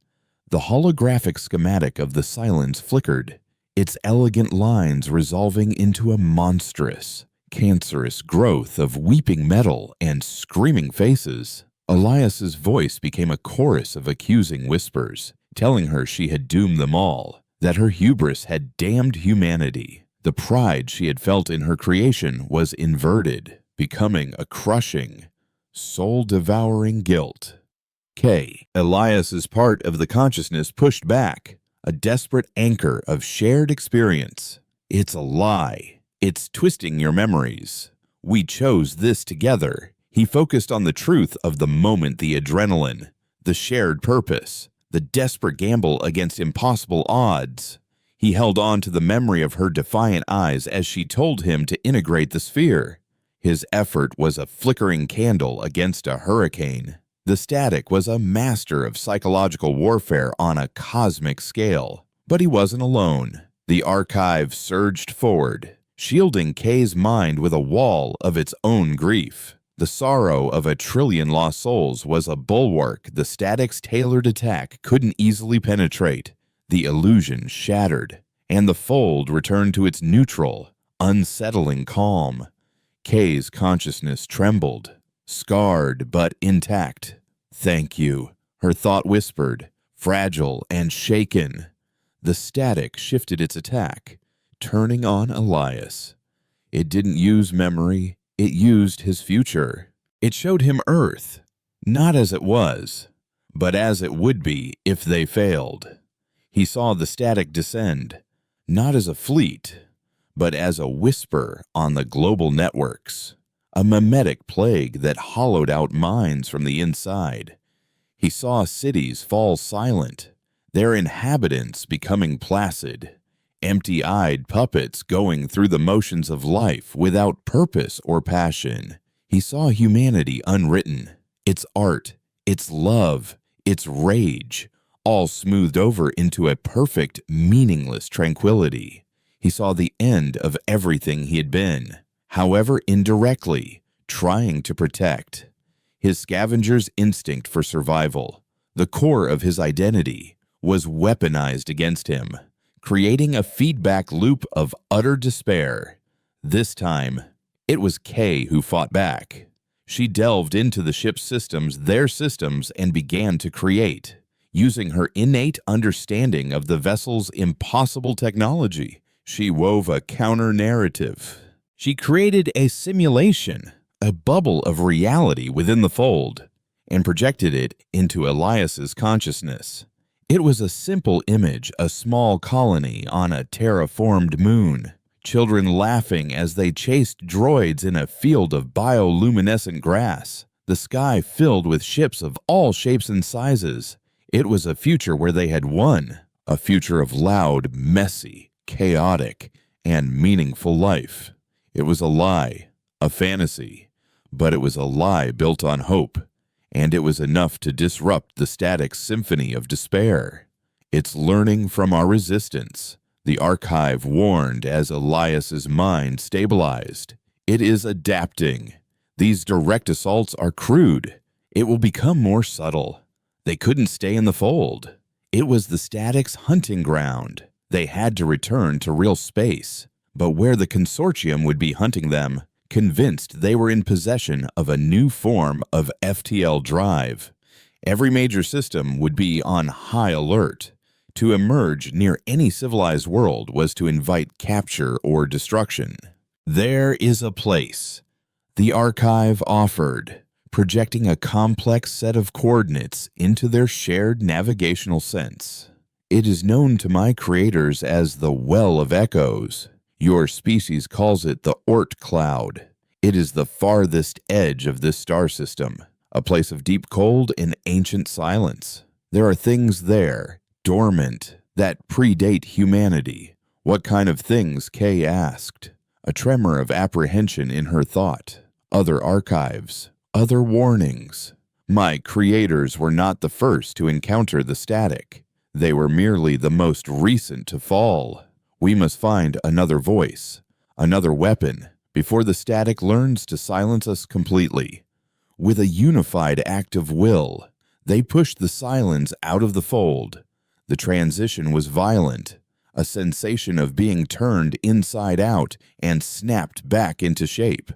The holographic schematic of the silence flickered, its elegant lines resolving into a monstrous, cancerous growth of weeping metal and screaming faces. Elias's voice became a chorus of accusing whispers, telling her she had doomed them all, that her hubris had damned humanity. The pride she had felt in her creation was inverted, becoming a crushing, soul-devouring guilt. Elias's part of the consciousness pushed back, a desperate anchor of shared experience. It's a lie. It's twisting your memories. We chose this together. He focused on the truth of the moment, the adrenaline, the shared purpose, the desperate gamble against impossible odds. He held on to the memory of her defiant eyes as she told him to integrate the sphere. His effort was a flickering candle against a hurricane. The static was a master of psychological warfare on a cosmic scale. But he wasn't alone. The archive surged forward, shielding Kay's mind with a wall of its own grief. The sorrow of a trillion lost souls was a bulwark the static's tailored attack couldn't easily penetrate. The illusion shattered, and the fold returned to its neutral, unsettling calm. Kay's consciousness trembled, scarred but intact. "Thank you," her thought whispered, fragile and shaken. The static shifted its attack, turning on Elias. It didn't use memory, it used his future. It showed him Earth, not as it was, but as it would be if they failed. He saw the static descend, not as a fleet, but as a whisper on the global networks, a mimetic plague that hollowed out minds from the inside. He saw cities fall silent, their inhabitants becoming placid, empty-eyed puppets going through the motions of life without purpose or passion. He saw humanity unwritten, its art, its love, its rage, all smoothed over into a perfect, meaningless tranquility. He saw the end of everything he had been, however indirectly, trying to protect. His scavenger's instinct for survival, the core of his identity, was weaponized against him, creating a feedback loop of utter despair. This time, it was Kay who fought back. She delved into the ship's systems, their systems, and began to create, using her innate understanding of the vessel's impossible technology. She wove a counter-narrative. She created a simulation, a bubble of reality within the fold, and projected it into Elias's consciousness. It was a simple image, a small colony on a terraformed moon, children laughing as they chased droids in a field of bioluminescent grass, the sky filled with ships of all shapes and sizes. It was a future where they had won, a future of loud, messy, chaotic, and meaningful life. It was a lie, a fantasy, but it was a lie built on hope, and it was enough to disrupt the static symphony of despair. It's learning from our resistance, the archive warned as Elias's mind stabilized. It is adapting. These direct assaults are crude. It will become more subtle. They couldn't stay in the fold. It was the static's hunting ground. They had to return to real space, but where the consortium would be hunting them, convinced they were in possession of a new form of FTL drive. Every major system would be on high alert. To emerge near any civilized world was to invite capture or destruction. There is a place, the archive offered, projecting a complex set of coordinates into their shared navigational sense. It is known to my creators as the Well of Echoes. Your species calls it the Oort Cloud. It is the farthest edge of this star system, a place of deep cold and ancient silence. There are things there, dormant, that predate humanity. What kind of things, Kay asked, a tremor of apprehension in her thought. Other archives, other warnings. My creators were not the first to encounter the static. They were merely the most recent to fall. We must find another voice, another weapon, before the static learns to silence us completely. With a unified act of will, they pushed the silence out of the fold. The transition was violent, a sensation of being turned inside out and snapped back into shape.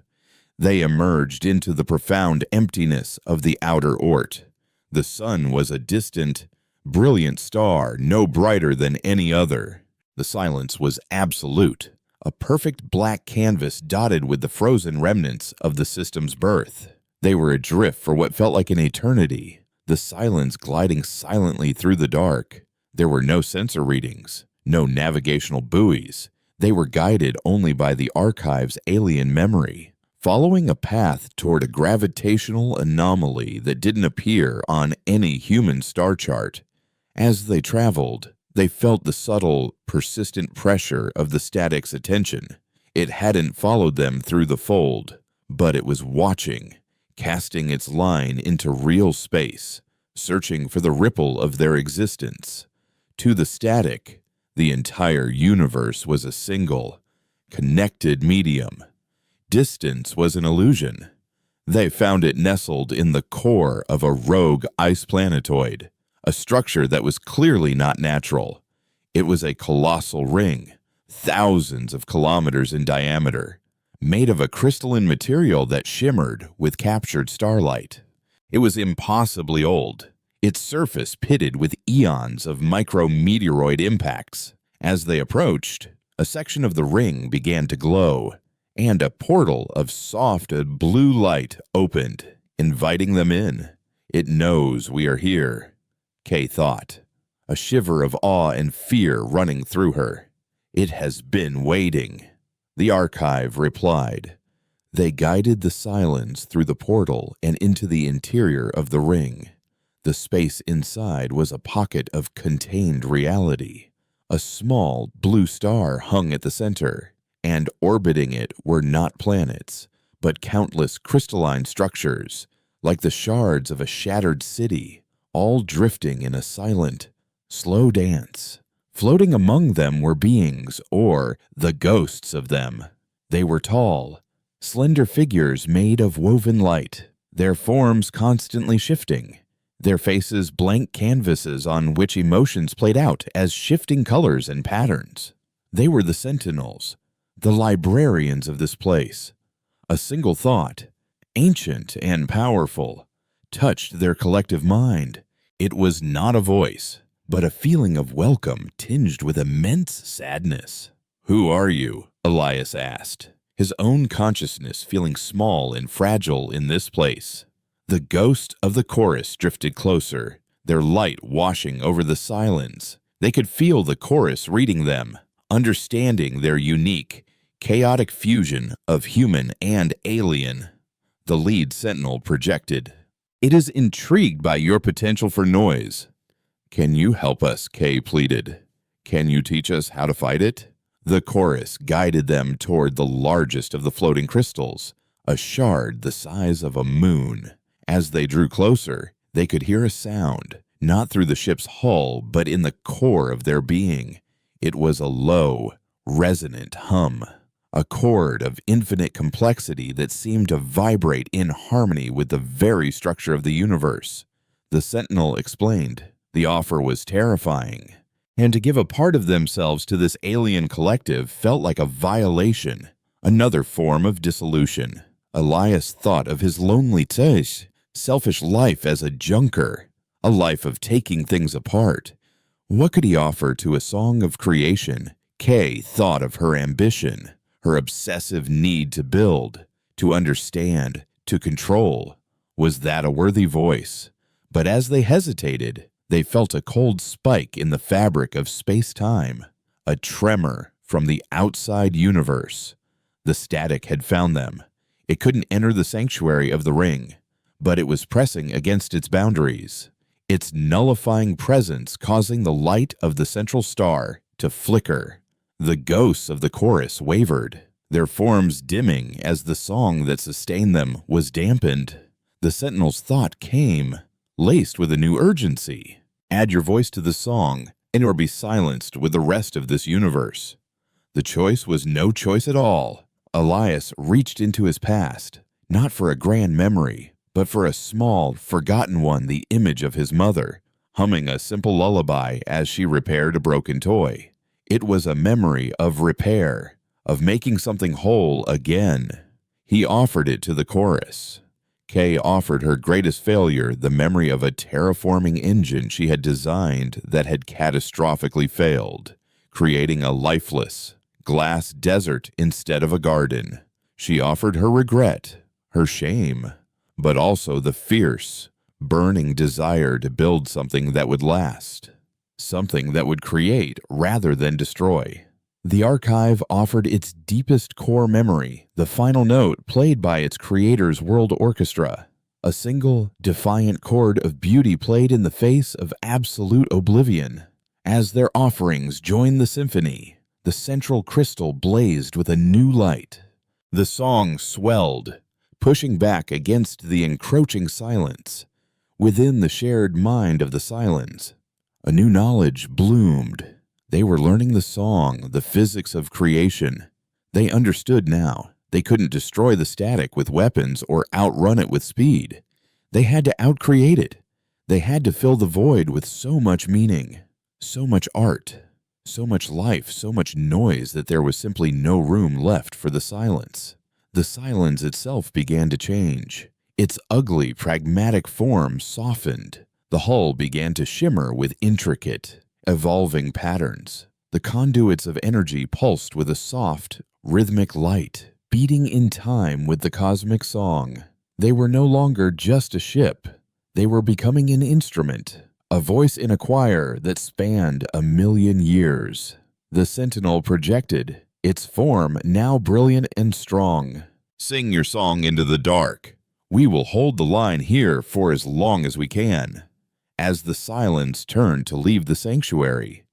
They emerged into the profound emptiness of the outer Ort. The sun was a distant, brilliant star, no brighter than any other. The silence was absolute, a perfect black canvas dotted with the frozen remnants of the system's birth. They were adrift for what felt like an eternity, the silence gliding silently through the dark. There were no sensor readings, no navigational buoys. They were guided only by the archive's alien memory, following a path toward a gravitational anomaly that didn't appear on any human star chart. As they traveled, they felt the subtle, persistent pressure of the static's attention. It hadn't followed them through the fold, but it was watching, casting its line into real space, searching for the ripple of their existence. To the static, the entire universe was a single, connected medium. Distance was an illusion. They found it nestled in the core of a rogue ice planetoid, a structure that was clearly not natural. It was a colossal ring, thousands of kilometers in diameter, made of a crystalline material that shimmered with captured starlight. It was impossibly old, its surface pitted with eons of micrometeoroid impacts. As they approached, a section of the ring began to glow, and a portal of soft blue light opened, inviting them in. It knows we are here, Kay thought, a shiver of awe and fear running through her. It has been waiting, the archive replied. They guided the silence through the portal and into the interior of the ring. The space inside was a pocket of contained reality. A small blue star hung at the center, and orbiting it were not planets, but countless crystalline structures, like the shards of a shattered city, all drifting in a silent, slow dance. Floating among them were beings, or the ghosts of them. They were tall, slender figures made of woven light, their forms constantly shifting, their faces blank canvases on which emotions played out as shifting colors and patterns. They were the sentinels, the librarians of this place. A single thought, ancient and powerful, touched their collective mind. It was not a voice, but a feeling of welcome tinged with immense sadness. "Who are you?" Elias asked, his own consciousness feeling small and fragile in this place. The ghost of the chorus drifted closer, their light washing over the silence. They could feel the chorus reading them, understanding their unique, chaotic fusion of human and alien. The lead sentinel projected. "It is intrigued by your potential for noise." "Can you help us?" Kay pleaded. "Can you teach us how to fight it?" The chorus guided them toward the largest of the floating crystals, a shard the size of a moon. As they drew closer, they could hear a sound, not through the ship's hull, but in the core of their being. It was a low, resonant hum, a chord of infinite complexity that seemed to vibrate in harmony with the very structure of the universe. The sentinel explained. The offer was terrifying, and to give a part of themselves to this alien collective felt like a violation, another form of dissolution. Elias thought of his lonely selfish life as a junker, a life of taking things apart. What could he offer to a song of creation? Kay thought of her ambition, her obsessive need to build, to understand, to control. Was that a worthy voice? But as they hesitated, they felt a cold spike in the fabric of space-time, a tremor from the outside universe. The static had found them. It couldn't enter the sanctuary of the ring, but it was pressing against its boundaries, its nullifying presence causing the light of the central star to flicker. The ghosts of the chorus wavered, their forms dimming as the song that sustained them was dampened. The Sentinel's thought came, laced with a new urgency. Add your voice to the song, and or be silenced with the rest of this universe. The choice was no choice at all. Elias reached into his past, not for a grand memory, but for a small, forgotten one, the image of his mother, humming a simple lullaby as she repaired a broken toy. It was a memory of repair, of making something whole again. He offered it to the chorus. Kay offered her greatest failure, the memory of a terraforming engine she had designed that had catastrophically failed, creating a lifeless, glass desert instead of a garden. She offered her regret, her shame, but also the fierce, burning desire to build something that would last, something that would create rather than destroy. The archive offered its deepest core memory, the final note played by its creator's world orchestra, a single, defiant chord of beauty played in the face of absolute oblivion. As their offerings joined the symphony, the central crystal blazed with a new light. The song swelled, pushing back against the encroaching silence. Within the shared mind of the Silence, a new knowledge bloomed. They were learning the song, the physics of creation. They understood now. They couldn't destroy the static with weapons or outrun it with speed. They had to outcreate it. They had to fill the void with so much meaning, so much art, so much life, so much noise that there was simply no room left for the silence. The silence itself began to change. Its ugly, pragmatic form softened. The hull began to shimmer with intricate, evolving patterns. The conduits of energy pulsed with a soft, rhythmic light, beating in time with the cosmic song. They were no longer just a ship. They were becoming an instrument, a voice in a choir that spanned 1,000,000 years. The Sentinel projected, its form now brilliant and strong. Sing your song into the dark. We will hold the line here for as long as we can. As the Silence turned to leave the sanctuary,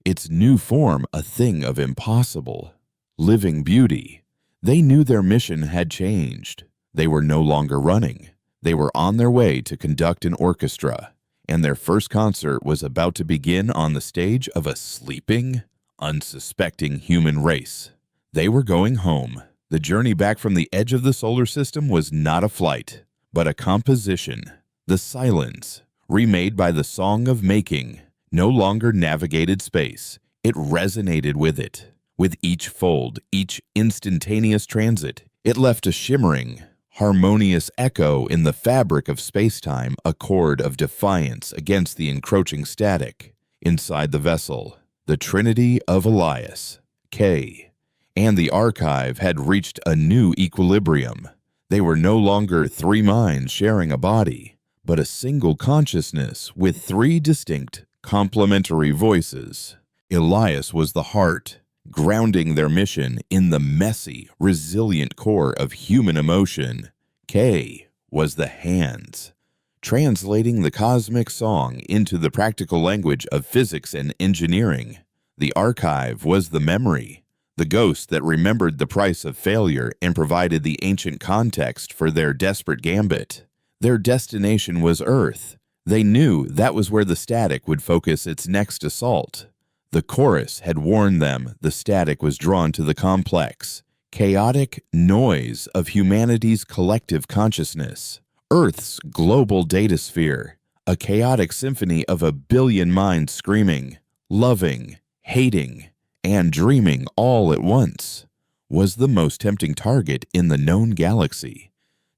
its new form a thing of impossible, living beauty, they knew their mission had changed. They were no longer running. They were on their way to conduct an orchestra, and their first concert was about to begin on the stage of a sleeping, unsuspecting human race. They were going home. The journey back from the edge of the solar system was not a flight, but a composition. The Silence, remade by the Song of Making, no longer navigated space. It resonated with it. With each fold, each instantaneous transit, it left a shimmering, harmonious echo in the fabric of space-time, a chord of defiance against the encroaching static. Inside the vessel, the Trinity of Elias, Kay, and the archive had reached a new equilibrium. They were no longer three minds sharing a body, but a single consciousness with three distinct, complementary voices. Elias was the heart, grounding their mission in the messy, resilient core of human emotion. Kay was the hands, translating the cosmic song into the practical language of physics and engineering. The archive was the memory, the ghost that remembered the price of failure and provided the ancient context for their desperate gambit. Their destination was Earth. They knew that was where the static would focus its next assault. The chorus had warned them the static was drawn to the complex, chaotic noise of humanity's collective consciousness. Earth's global datasphere, a chaotic symphony of 1,000,000,000 minds screaming, loving, hating, and dreaming all at once, was the most tempting target in the known galaxy.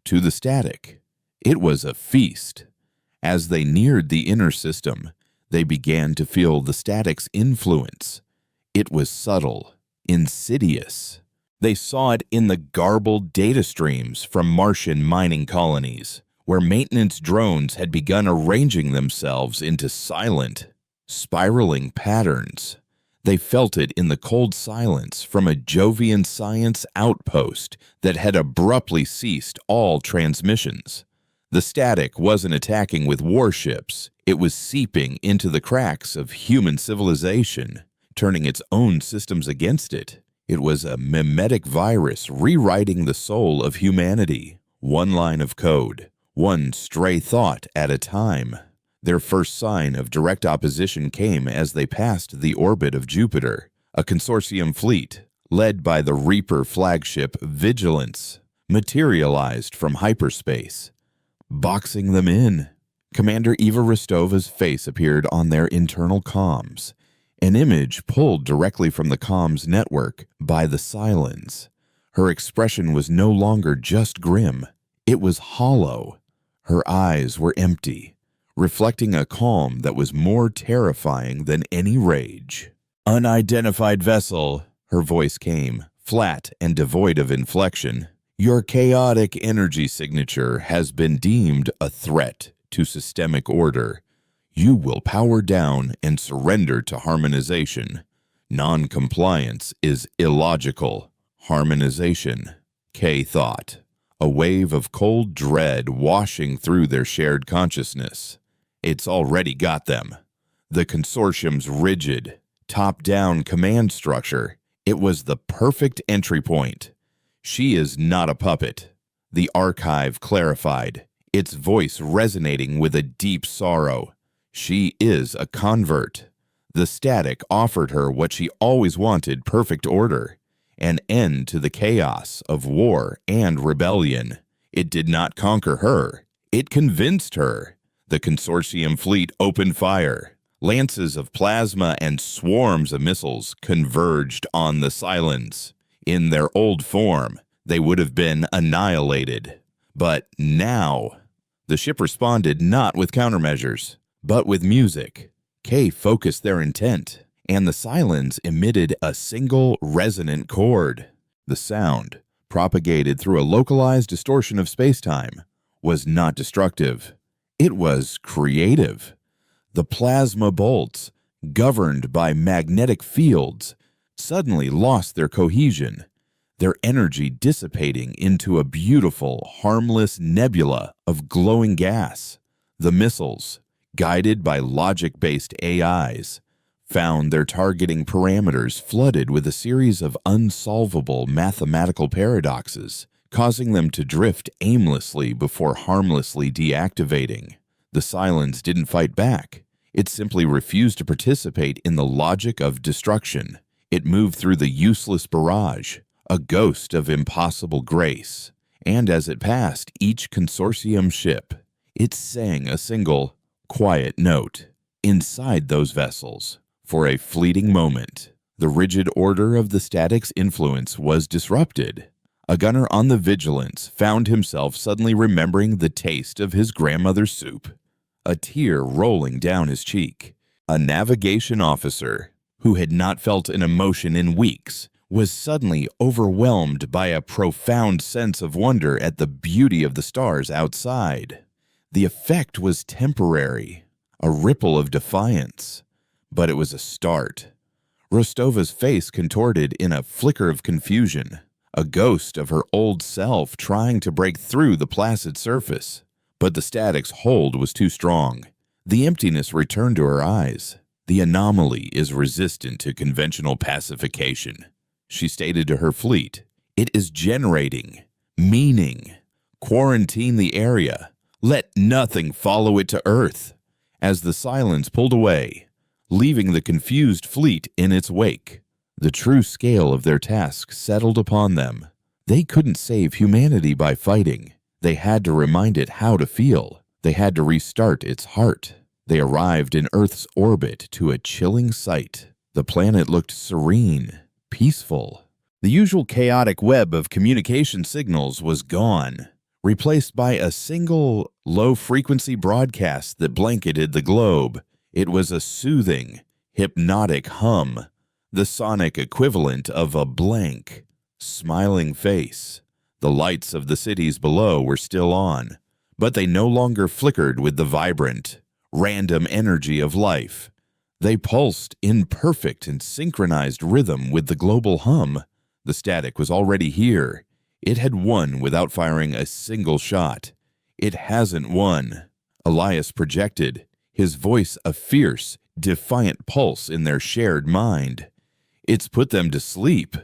To the static, it was a feast. As they neared the inner system, they began to feel the static's influence. It was subtle, insidious. They saw it in the garbled data streams from Martian mining colonies, where maintenance drones had begun arranging themselves into silent, spiraling patterns. They felt it in the cold silence from a Jovian science outpost that had abruptly ceased all transmissions. The static wasn't attacking with warships. It was seeping into the cracks of human civilization, turning its own systems against it. It was a mimetic virus rewriting the soul of humanity. One line of code, one stray thought at a time. Their first sign of direct opposition came as they passed the orbit of Jupiter. A consortium fleet, led by the Reaper flagship Vigilance, materialized from hyperspace, boxing them in. Commander Eva Rostova's face appeared on their internal comms, an image pulled directly from the comms network by the Silence. Her expression was no longer just grim, it was hollow. Her eyes were empty, reflecting a calm that was more terrifying than any rage. "Unidentified vessel," her voice came, flat and devoid of inflection. "Your chaotic energy signature has been deemed a threat to systemic order. You will power down and surrender to harmonization. Non-compliance is illogical. Harmonization," Kay thought, a wave of cold dread washing through their shared consciousness. It's already got them. The consortium's rigid, top-down command structure, it was the perfect entry point. "She is not a puppet," the archive clarified, its voice resonating with a deep sorrow. "She is a convert." The static offered her what she always wanted: perfect order, an end to the chaos of war and rebellion. It did not conquer her, it convinced her. The consortium fleet opened fire. Lances of plasma and swarms of missiles converged on the Silence. In their old form, they would have been annihilated. But now, the ship responded not with countermeasures, but with music. Kay focused their intent, and the Silence emitted a single resonant chord. The sound, propagated through a localized distortion of space-time, was not destructive. It was creative. The plasma bolts, governed by magnetic fields, suddenly lost their cohesion, their energy dissipating into a beautiful, harmless nebula of glowing gas. The missiles, guided by logic-based AIs, found their targeting parameters flooded with a series of unsolvable mathematical paradoxes, causing them to drift aimlessly before harmlessly deactivating. The Silence didn't fight back. It simply refused to participate in the logic of destruction. It moved through the useless barrage, a ghost of impossible grace. And as it passed each consortium ship, it sang a single, quiet note. Inside those vessels, for a fleeting moment, the rigid order of the static's influence was disrupted. A gunner on the Vigilance found himself suddenly remembering the taste of his grandmother's soup, a tear rolling down his cheek. A navigation officer, who had not felt an emotion in weeks, was suddenly overwhelmed by a profound sense of wonder at the beauty of the stars outside. The effect was temporary, a ripple of defiance, but it was a start. Rostova's face contorted in a flicker of confusion, a ghost of her old self trying to break through the placid surface. But the static's hold was too strong. The emptiness returned to her eyes. "The anomaly is resistant to conventional pacification," she stated to her fleet. "It is generating meaning. Quarantine the area. Let nothing follow it to Earth." As the Silence pulled away, leaving the confused fleet in its wake, the true scale of their task settled upon them. They couldn't save humanity by fighting. They had to remind it how to feel. They had to restart its heart. They arrived in Earth's orbit to a chilling sight. The planet looked serene, peaceful. The usual chaotic web of communication signals was gone, replaced by a single low-frequency broadcast that blanketed the globe. It was a soothing, hypnotic hum, the sonic equivalent of a blank, smiling face. The lights of the cities below were still on, but they no longer flickered with the vibrant, random energy of life. They pulsed in perfect and synchronized rhythm with the global hum. The static was already here. It had won without firing a single shot. It hasn't won, Elias projected, his voice a fierce, defiant pulse in their shared mind. It's put them to sleep.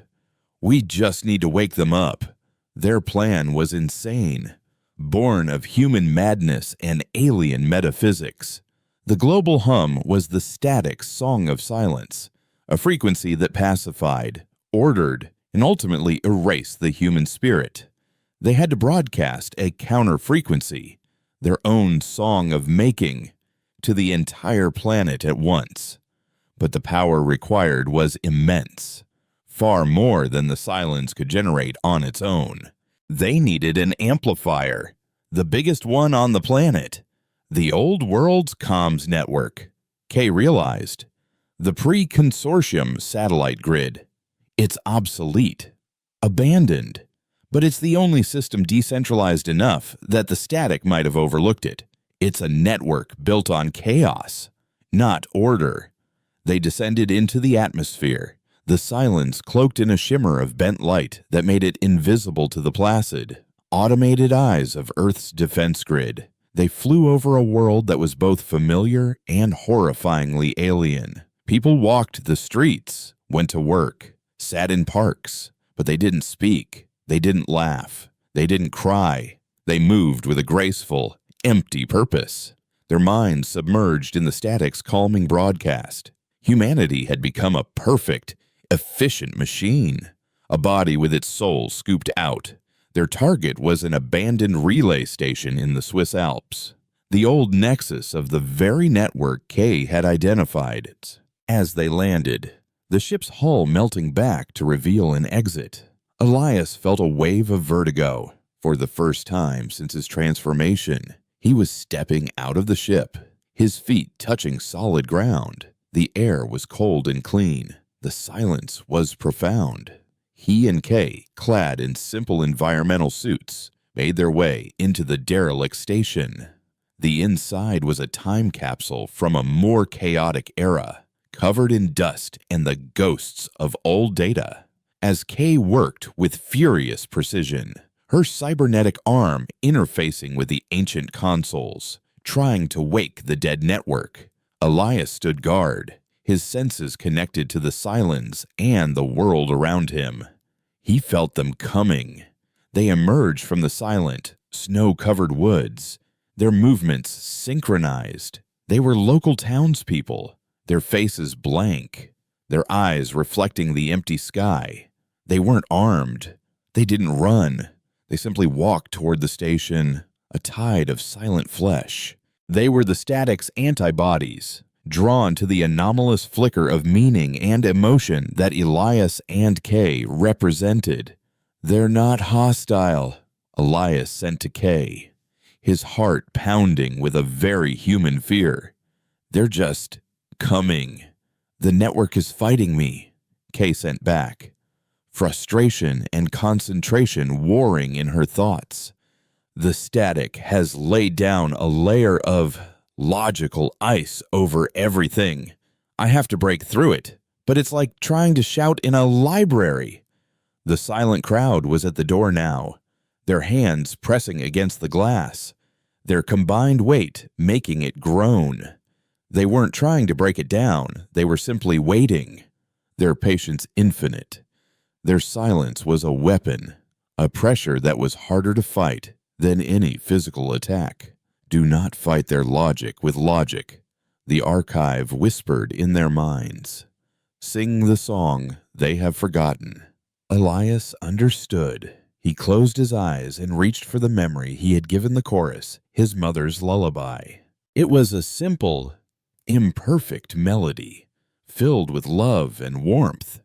We just need to wake them up. Their plan was insane. born of human madness and alien metaphysics. The global hum was the static song of silence, a frequency that pacified, ordered, and ultimately erased the human spirit. They had to broadcast a counter-frequency, their own song of making, to the entire planet at once. But the power required was immense, far more than the silence could generate on its own. They needed an amplifier, the biggest one on the planet, the old world's comms network. Kay realized. The pre-consortium satellite grid. It's obsolete, abandoned, but it's the only system decentralized enough that the static might have overlooked it. It's a network built on chaos, not order. They descended into the atmosphere, the silence cloaked in a shimmer of bent light that made it invisible to the placid, automated eyes of Earth's defense grid. They flew over a world that was both familiar and horrifyingly alien. People walked the streets, went to work, sat in parks, but they didn't speak, they didn't laugh, they didn't cry. They moved with a graceful, empty purpose, their minds submerged in the static's calming broadcast. Humanity had become a perfect, efficient machine, a body with its soul scooped out. Their target was an abandoned relay station in the Swiss Alps, the old nexus of the very network Kay had identified. As they landed, the ship's hull melting back to reveal an exit, Elias felt a wave of vertigo. For the first time since his transformation, he was stepping out of the ship, his feet touching solid ground. The air was cold and clean. The silence was profound. He and Kay, clad in simple environmental suits, made their way into the derelict station. The inside was a time capsule from a more chaotic era, covered in dust and the ghosts of old data. As Kay worked with furious precision, her cybernetic arm interfacing with the ancient consoles, trying to wake the dead network, Elias stood guard, his senses connected to the silence and the world around him. He felt them coming. They emerged from the silent, snow-covered woods, their movements synchronized. They were local townspeople, their faces blank, their eyes reflecting the empty sky. They weren't armed. They didn't run. They simply walked toward the station, a tide of silent flesh. They were the static's antibodies, drawn to the anomalous flicker of meaning and emotion that Elias and Kay represented. "They're not hostile," Elias sent to Kay, his heart pounding with a very human fear. "They're just coming. The network is fighting me," Kay sent back, frustration and concentration warring in her thoughts. "The static has laid down a layer of logical ice over everything. I have to break through it, but it's like trying to shout in a library." The silent crowd was at the door now, their hands pressing against the glass, their combined weight making it groan. They weren't trying to break it down, they were simply waiting, their patience infinite. Their silence was a weapon, a pressure that was harder to fight than any physical attack. "Do not fight their logic with logic," the archive whispered in their minds. "Sing the song they have forgotten." Elias understood. He closed his eyes and reached for the memory he had given the chorus, his mother's lullaby. It was a simple, imperfect melody, filled with love and warmth.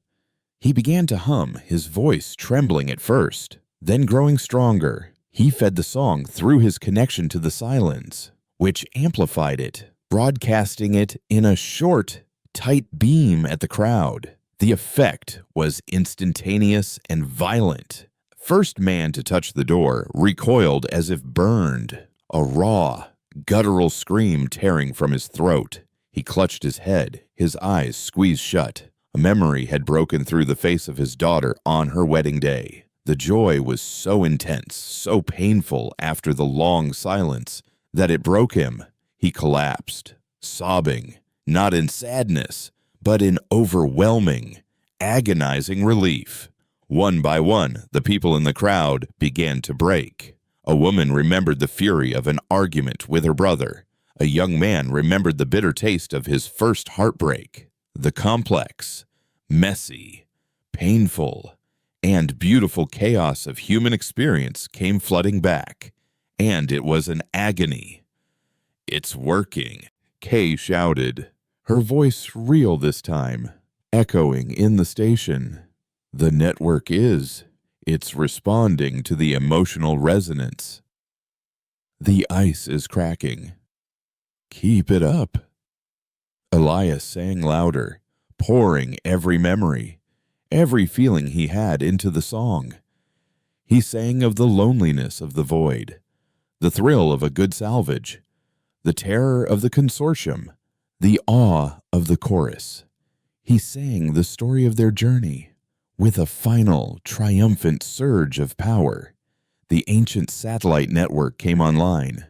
He began to hum, his voice trembling at first, then growing stronger. He fed the song through his connection to the silence, which amplified it, broadcasting it in a short, tight beam at the crowd. The effect was instantaneous and violent. First man to touch the door recoiled as if burned, a raw, guttural scream tearing from his throat. He clutched his head, his eyes squeezed shut. A memory had broken through the face of his daughter on her wedding day. The joy was so intense, so painful after the long silence, that it broke him. He collapsed, sobbing, not in sadness, but in overwhelming, agonizing relief. One by one, the people in the crowd began to break. A woman remembered the fury of an argument with her brother. A young man remembered the bitter taste of his first heartbreak. The complex, messy, painful, and beautiful chaos of human experience came flooding back, and it was an agony. "It's working," Kay shouted, her voice real this time, echoing in the station. "The network is. It's responding to the emotional resonance. The ice is cracking. Keep it up." Elias sang louder, pouring every memory, every feeling he had into the song. He sang of the loneliness of the void, the thrill of a good salvage, the terror of the consortium, the awe of the chorus. He sang the story of their journey. With a final, triumphant surge of power, the ancient satellite network came online.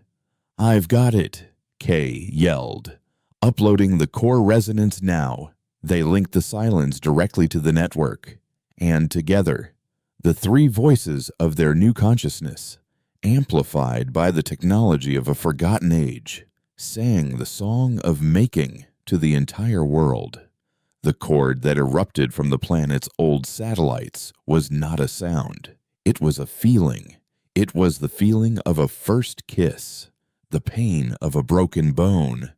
"I've got it," Kay yelled, uploading the core resonance now. They linked the silence directly to the network, and together, the three voices of their new consciousness, amplified by the technology of a forgotten age, sang the song of making to the entire world. The chord that erupted from the planet's old satellites was not a sound. It was a feeling. It was the feeling of a first kiss, the pain of a broken bone,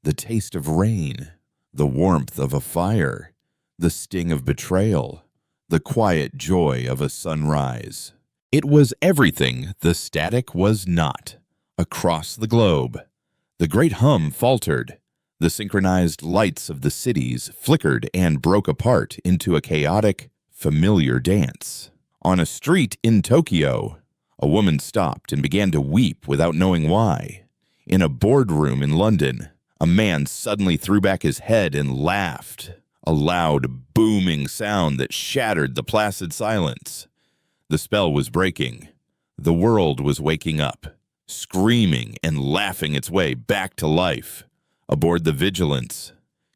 the taste of rain, the warmth of a fire, the sting of betrayal, the quiet joy of a sunrise. It was everything the static was not. Across the globe, the great hum faltered. The synchronized lights of the cities flickered and broke apart into a chaotic, familiar dance. On a street in Tokyo, a woman stopped and began to weep without knowing why. In a boardroom in London, a man suddenly threw back his head and laughed, a loud, booming sound that shattered the placid silence. The spell was breaking. The world was waking up, screaming and laughing its way back to life. Aboard the Vigilance,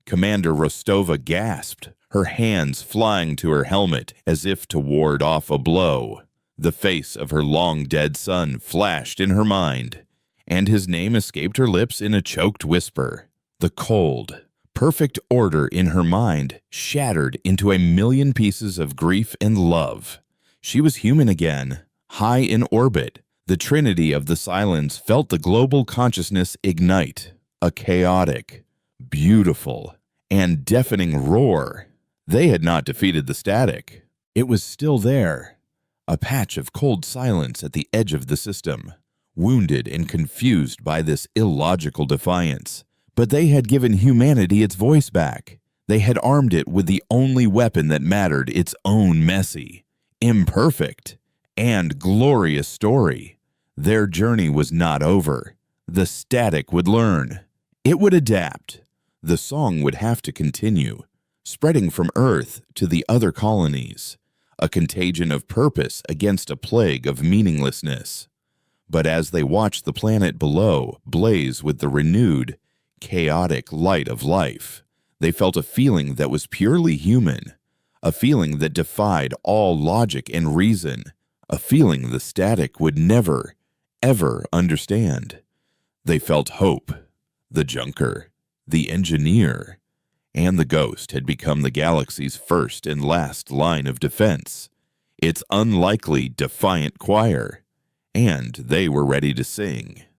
Commander Rostova gasped, her hands flying to her helmet as if to ward off a blow. The face of her long-dead son flashed in her mind, and his name escaped her lips in a choked whisper. The cold, perfect order in her mind shattered into a million pieces of grief and love. She was human again, high in orbit. The trinity of the silence felt the global consciousness ignite. A chaotic, beautiful, and deafening roar. They had not defeated the static. It was still there, a patch of cold silence at the edge of the system, wounded and confused by this illogical defiance. But they had given humanity its voice back. They had armed it with the only weapon that mattered, its own messy, imperfect, and glorious story. Their journey was not over. The static would learn. It would adapt. The song would have to continue, spreading from Earth to the other colonies, a contagion of purpose against a plague of meaninglessness. But as they watched the planet below blaze with the renewed, chaotic light of life, they felt a feeling that was purely human, a feeling that defied all logic and reason, a feeling the static would never, ever understand. They felt hope. The junker, the engineer, and the ghost had become the galaxy's first and last line of defense, its unlikely, defiant choir, and they were ready to sing.